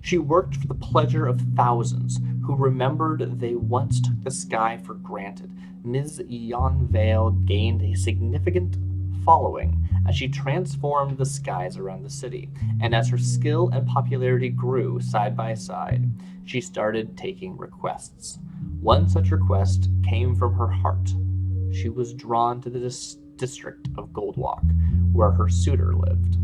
She worked for the pleasure of thousands who remembered they once took the sky for granted. Ms. Yonvale gained a significant following as she transformed the skies around the city, and as her skill and popularity grew side by side, she started taking requests. One such request came from her heart. She was drawn to the district of Goldwalk, where her suitor lived,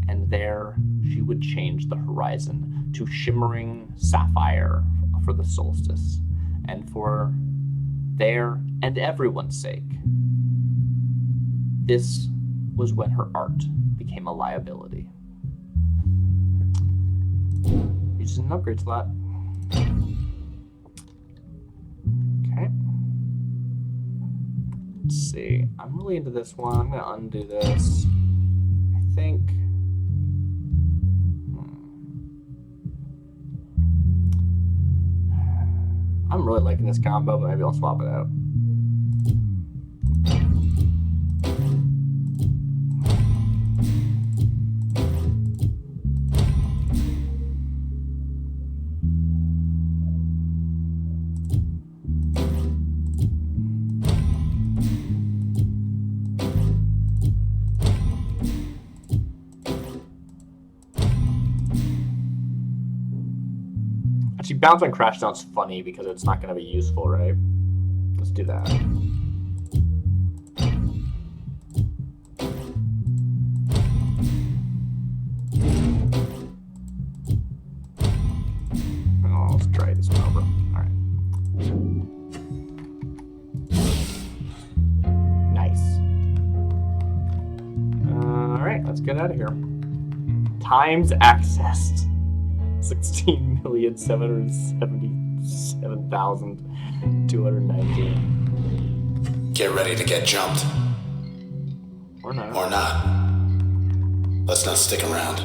and there she would change the horizon to shimmering sapphire for the solstice, and for their and everyone's sake. This was when her art became a liability. Used an upgrade slot. Okay. Let's see. I'm really into this one. I'm gonna undo this. I think. I'm really liking this combo, but maybe I'll swap it out. Actually, bounce on crash sounds funny because it's not going to be useful, right? Let's do that. Oh, let's try this one over. All right. Nice. All right, let's get out of here. Times accessed. 16,777,219. Get ready to get jumped. Or not. Or not. Let's not stick around.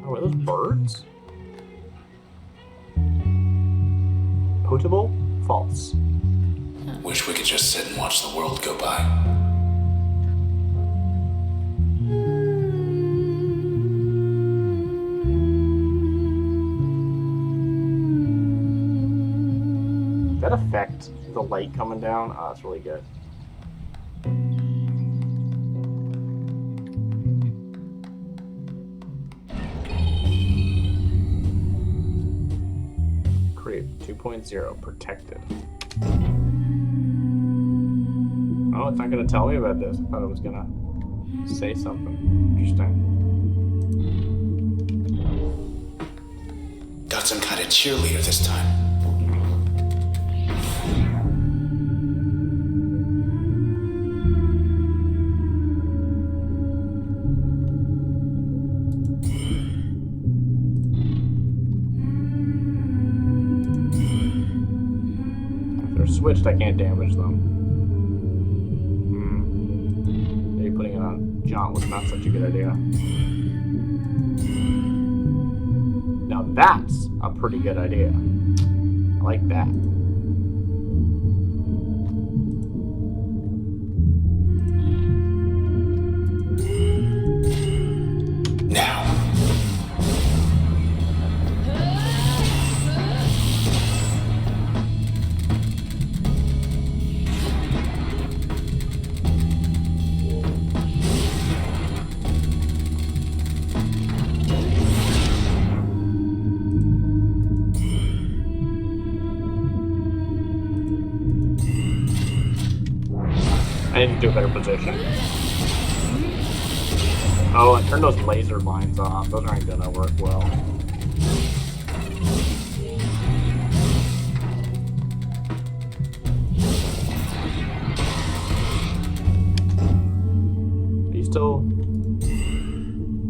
Oh, are those birds? Potable? False. Wish we could just sit and watch the world go by. That effect, the light coming down, oh, it's really good. Create 2.0, protected. Oh, it's not going to tell me about this. I thought it was going to say something interesting. Got some kind of cheerleader this time. Switched, I can't damage them. Maybe putting it on John was not such a good idea. Now that's a pretty good idea. I like that. Now. I need to do a better position. Oh, and turn those laser lines off. Those aren't gonna work well. Are you still...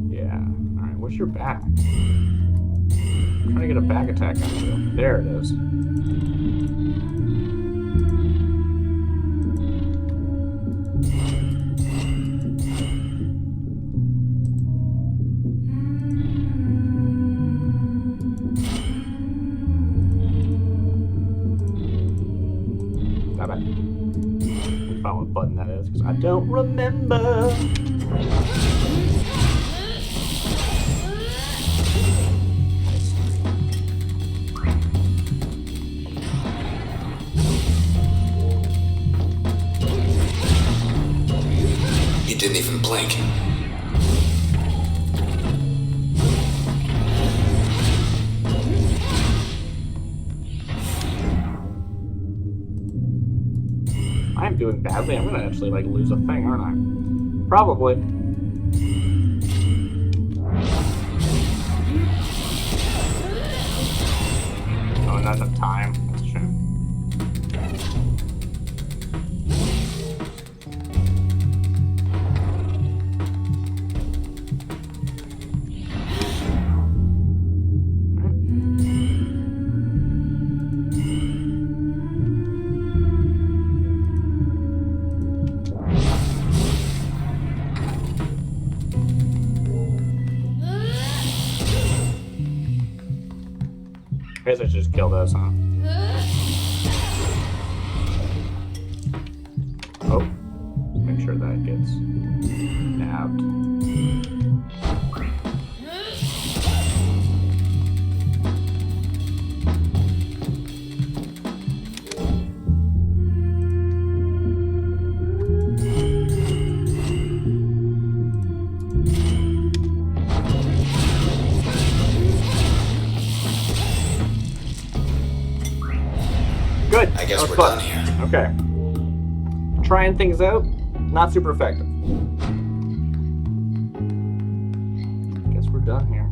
Yeah. Alright, what's your back? I'm trying to get a back attack on you. There it is. Stop it. I found what button that is, because I don't remember. He didn't even blink. I'm doing badly. I'm gonna actually like lose a thing, aren't I? Probably. Oh, not enough time. That's a shame. I guess I should just kill this, huh? Oh. Make sure that gets nabbed. Good. I guess That was we're fun. done here. Okay. Trying things out, not super effective. Guess we're done here.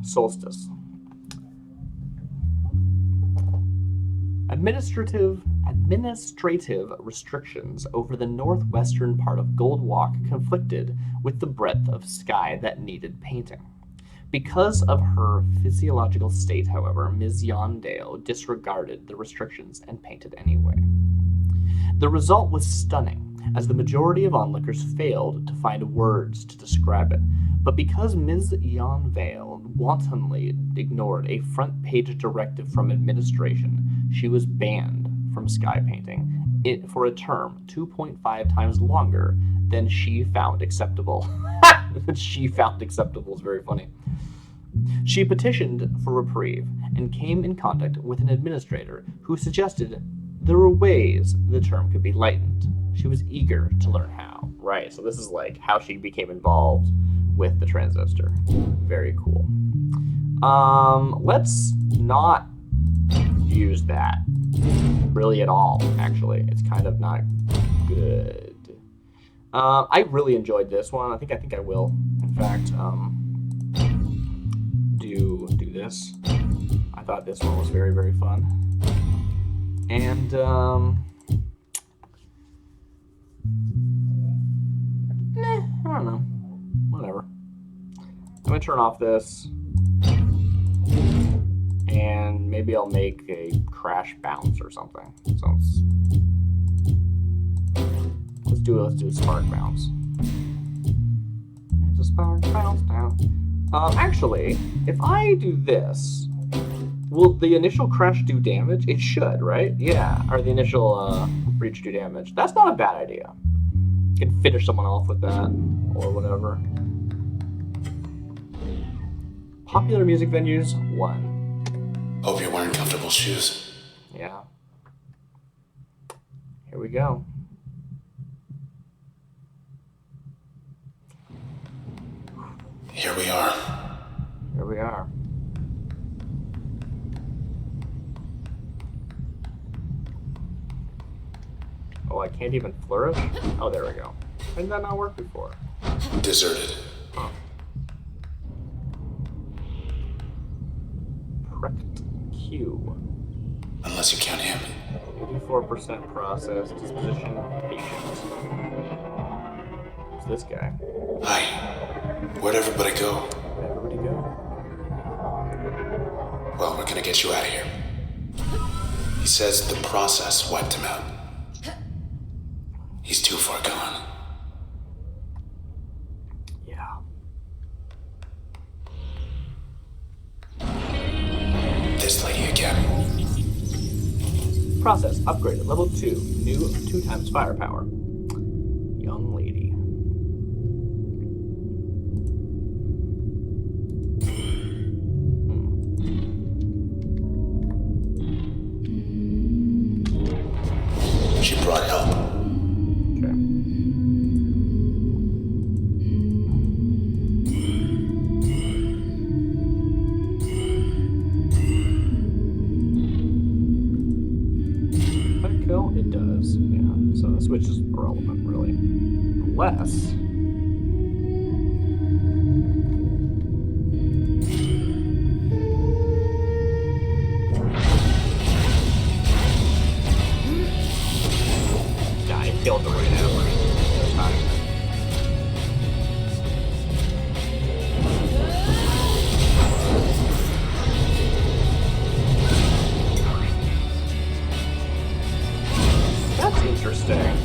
Solstice. Administrative restrictions over the northwestern part of Goldwalk conflicted with the breadth of sky that needed painting. Because of her physiological state, however, Ms. Yondale disregarded the restrictions and painted anyway. The result was stunning, as the majority of onlookers failed to find words to describe it. But because Ms. Yonvale wantonly ignored a front-page directive from administration, she was banned from sky painting for a term 2.5 times longer than she found acceptable. She found acceptable is very funny. She petitioned for reprieve and came in contact with an administrator who suggested there were ways the term could be lightened. She was eager to learn how. Right, so this is like how she became involved with the Transistor. Very cool. Let's not use that really at all, actually. It's kind of not good. I really enjoyed this one. I think I will, in fact, do this. I thought this one was very, very fun. And, I don't know. Whatever. I'm gonna turn off this. And maybe I'll make a crash bounce or something. So let's do a spark bounce. It's a spark bounce down. Actually, if I do this, will the initial crash do damage? It should, right? Yeah, or the initial breach do damage. That's not a bad idea. You can finish someone off with that, or whatever. Popular music venues, 1. Hope you're wearing comfortable shoes. Yeah. Here we go. Here we are. Here we are. I can't even flourish? Oh, there we go. Why did that not work before? Deserted. Huh. Prect Q. Unless you count him. 84% process, disposition, patient. Who's this guy? Hi. Where'd everybody go? Where'd everybody go? Well, we're gonna get you out of here. He says the process wiped him out. He's too far gone. Yeah. This lady again. Process upgraded. Level 2. New 2 times firepower. Young lady. She brought help. Okay. Does that kill? It does. Yeah. So the switch is irrelevant, really. Unless. Killed the right now. That's interesting.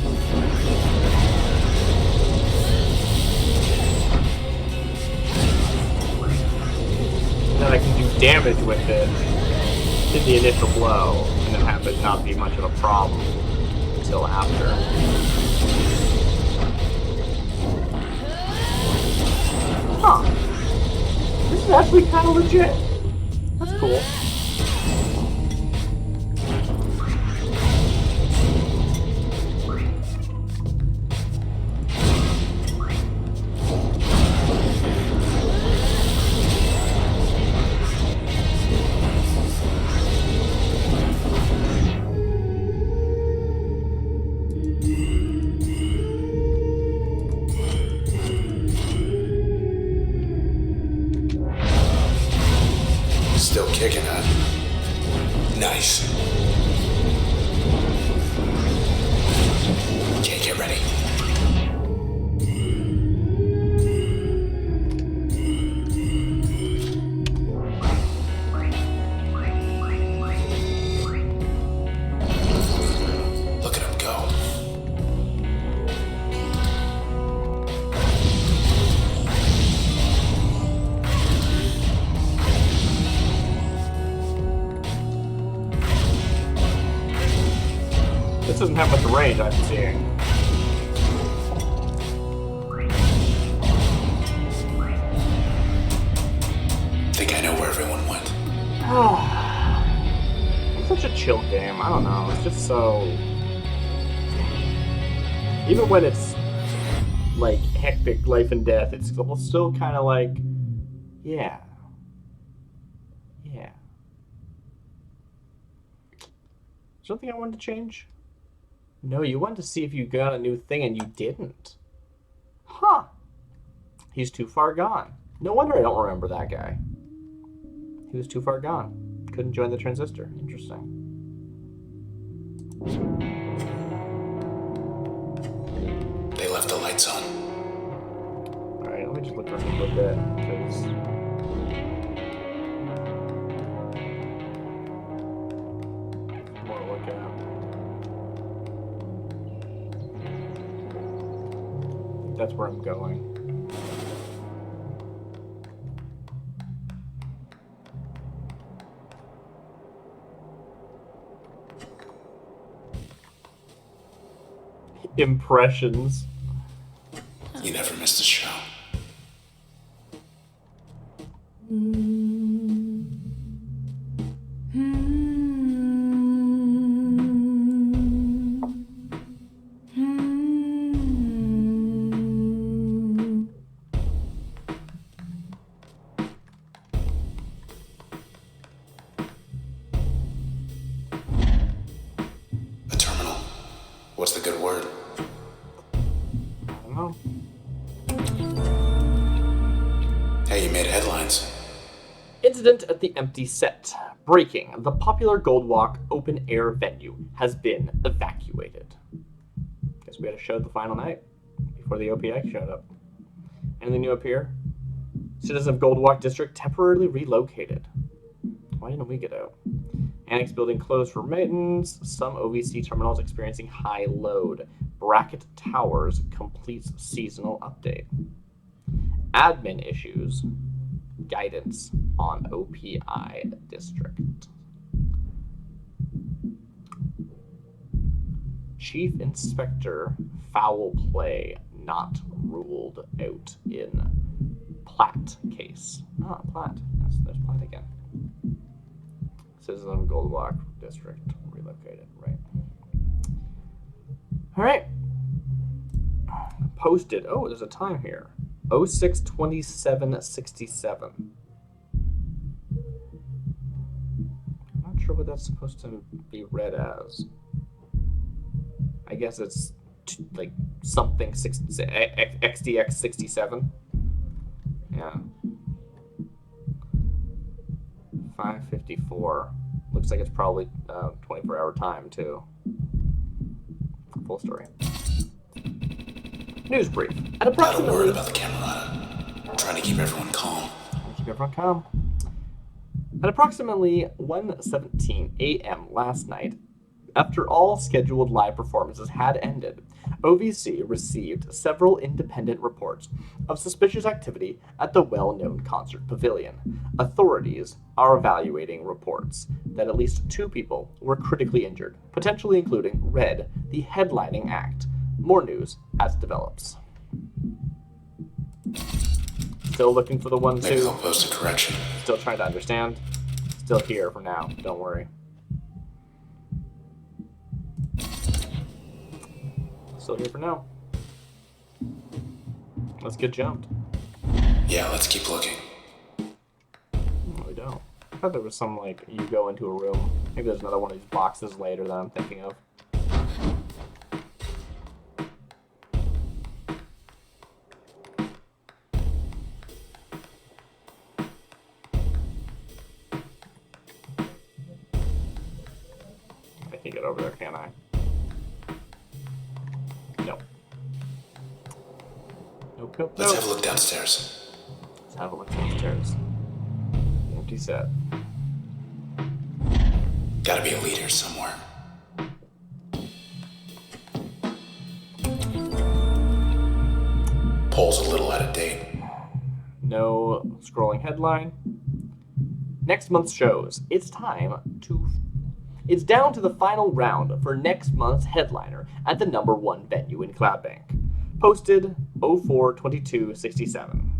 Then I can do damage with it in the initial blow, and then have it not be much of a problem until after. Huh. This is actually kind of legit. That's cool. Still kicking, huh? Nice. Okay, get ready. Look at him go. This doesn't have much range, I'm seeing. Think I know where everyone went. It's such a chill game. I don't know. It's just so. Even when it's like hectic life and death, it's still kind of like, yeah. Yeah. Is there something I wanted to change? No, you wanted to see if you got a new thing and you didn't. Huh. He's too far gone. No wonder I don't remember that guy. He was too far gone. Couldn't join the transistor. Interesting. They left the lights on. Alright, let me just look for him a bit, because... more to look at. I think that's where I'm going. Impressions. You never missed a show. A terminal. What's the good word? Hey, you made headlines. Incident at the empty set. Breaking. The popular Goldwalk open-air venue has been evacuated. Guess we had to show the final night before the OPX showed up. Anything new up here? Citizens of Goldwalk District temporarily relocated. Why didn't we get out? Annex building closed for maintenance. Some OVC terminals experiencing high load. Bracket Towers completes seasonal update. Admin issues. Guidance on OPI district. Chief Inspector foul play not ruled out in Platt case. Ah, Platt. Yes, there's Platt again. Citizen of Goldwalk district relocated. Right. All right. Posted. Oh, there's a time here. 06/27/67. I'm not sure what that's supposed to be read as. I guess it's like something XDX 67. Yeah. 5:54. Looks like it's probably 24-hour time too. Full story. News brief. At Not a approximately. word about the Camerata. I'm trying to keep everyone calm. Keep everyone calm. At approximately 1:17 a.m. last night, after all scheduled live performances had ended, OVC received several independent reports of suspicious activity at the well-known concert pavilion. Authorities are evaluating reports that at least 2 people were critically injured, potentially including Red, the headlining act. More news as it develops. Still looking for the 1-2. Maybe they'll post a correction. Still trying to understand. Still here for now. Don't worry. Still here for now. Let's get jumped. Yeah, let's keep looking. No, we don't. I thought there was some, like, you go into a room. Maybe there's another one of these boxes later that I'm thinking of. I can get over there, can't I? Nope. Nope. Let's have a look downstairs. Let's have a look downstairs. Empty set. Gotta be a leader somewhere. Poll's a little out of date. No scrolling headline. Next month's shows. It's down to the final round for next month's headliner at the #1 venue in Cloudbank. Posted 04/22/67.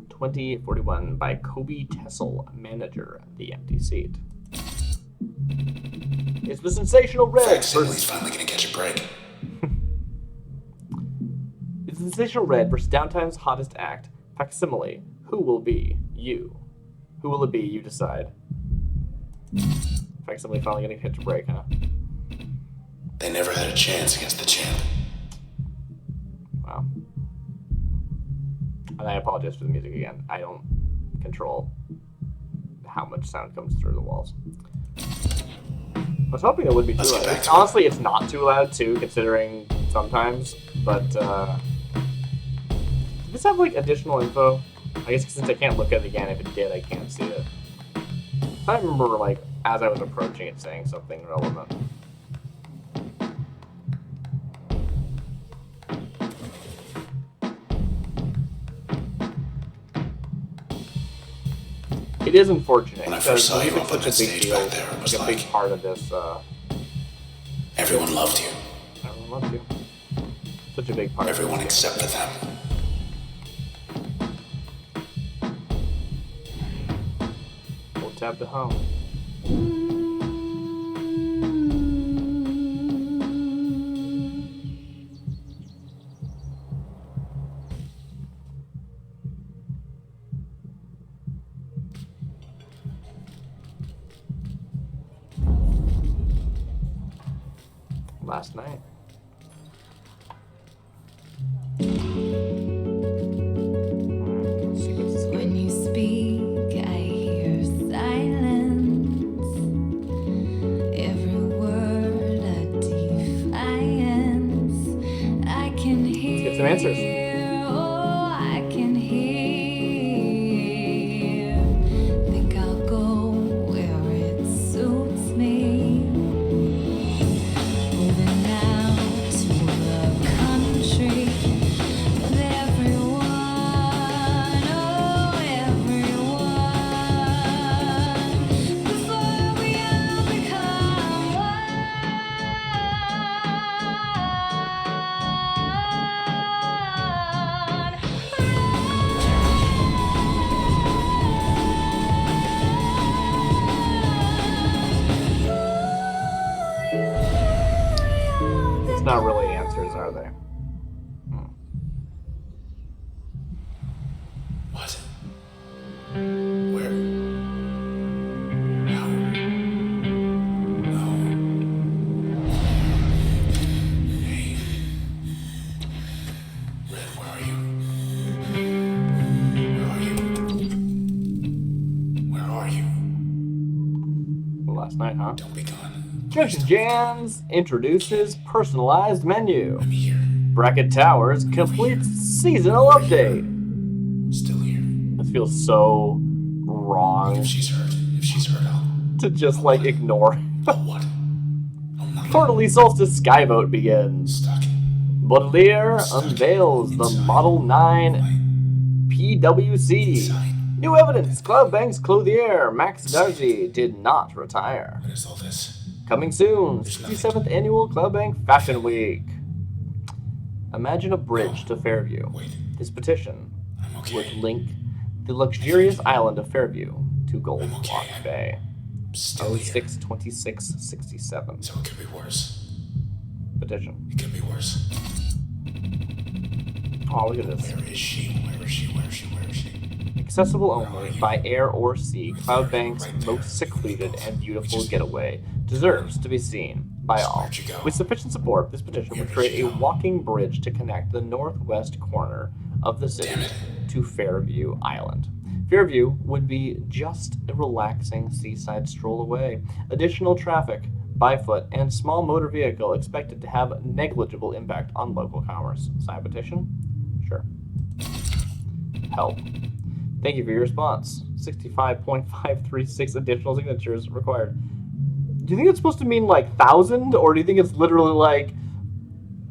2041 by Kobe Tessel, manager, The Empty Seat. It's the sensational Red Facsimile's finally gonna catch a break. It's the sensational Red versus Downtime's hottest act, Facsimile. Who will be you? Who will it be? You decide. Facsimile finally gonna catch a break, huh? They never had a chance against the champ. Wow. And I apologize for the music again. I don't control how much sound comes through the walls. I was hoping it would be too Let's get loud. back to it. Honestly, it's not too loud too, considering sometimes. But does this have like additional info? I guess since I can't look at it again, if it did, I can't see it. I remember like as I was approaching it saying something relevant. It is unfortunate. When I first saw you music's up on such a that big stage deal, back there, it was like a big like- part of this. Everyone loved you. Everyone loves you. Such a big part. Everyone of this game. except for them. We'll tab to home. Last night. some answers. I can hear. Think I'll go where it suits me. Moving now to the country with everyone, oh everyone. Before we all become It's not really answers, are they? What? Where? How? No. Hey. Red, where are you? Where are you? Where are you? Well, last night, huh? Don't be gone. Junction Jams introduces personalized menu. I'm here. Bracket Towers completes seasonal update. Still here. This feels so If wrong she's hurt, I'll to just like ignore. what? I'll not Quarterly Solstice Skyvote begins. stuck. Baudelaire unveils the Model 9 PWC. New evidence, Cloudbank's clothier, Max Darcy, did not retire. What is all this? Coming soon, 67th Annual Cloudbank Fashion Week. Imagine a bridge to Fairview. Wait, This petition I'm okay. would link the luxurious island of Fairview to Gold I'm okay. Rock Bay. Still here. 06-26-67. So it could be worse. Petition. It could be worse. Oh, look at this. Where is she? Where is she? Where is she? Where is she? Accessible only by air or sea, Cloudbank's most secluded and beautiful getaway deserves to be seen by all. Where'd you go? With sufficient support, this petition would create a walking bridge to connect the northwest corner of the city Damn it. to Fairview Island. Fairview would be just a relaxing seaside stroll away. Additional traffic by foot and small motor vehicle expected to have negligible impact on local commerce. Sign petition? Sure. Help. Thank you for your response. 65.536 additional signatures required. Do you think it's supposed to mean like 1,000, or do you think it's literally like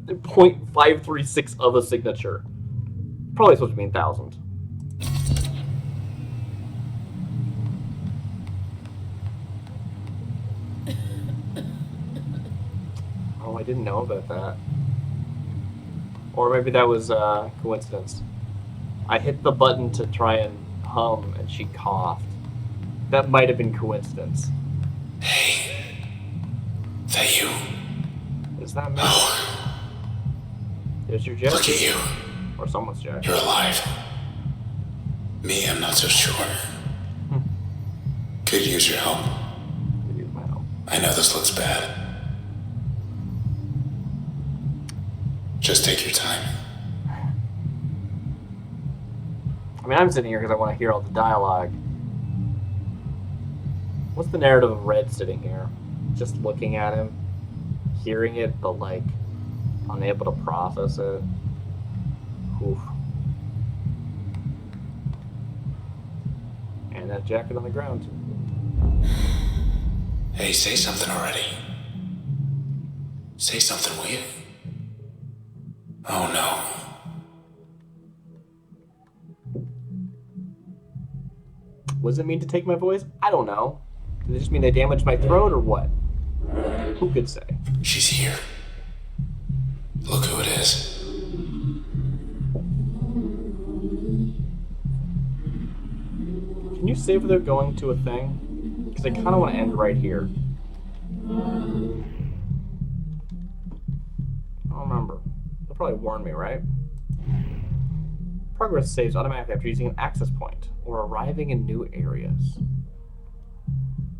0.536 of a signature? Probably supposed to mean 1,000. Oh, I didn't know about that. Or maybe that was coincidence. I hit the button to try and hum, and she coughed. That might have been coincidence. Hey. That you? Is that me? Oh, There's your Jack. look at you. Or someone's Jack. You're alive. Me, I'm not so sure. Could use your help. Could use my help. I know this looks bad. Just take your time. I mean, I'm sitting here because I want to hear all the dialogue. What's the narrative of Red sitting here? Just looking at him, hearing it, but like unable to process it. Oof. And that jacket on the ground. Hey, say something already. Say something, will you? Oh no. What does it mean to take my voice? I don't know. Does it just mean they damaged my throat or what? Who could say? She's here. Look who it is. Can you say if they're going to a thing? Because I kind of want to end right here. I don't remember. They'll probably warn me, right? Progress saves automatically after using an access point or arriving in new areas.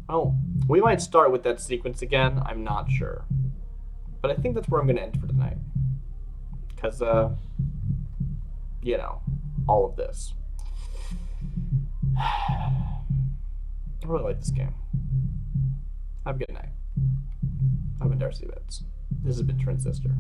Oh, we might start with that sequence again. I'm not sure. But I think that's where I'm going to end for tonight. Because, you know, all of this. I really like this game. Have a good night. I've been DarcyBits. This has been Transistor.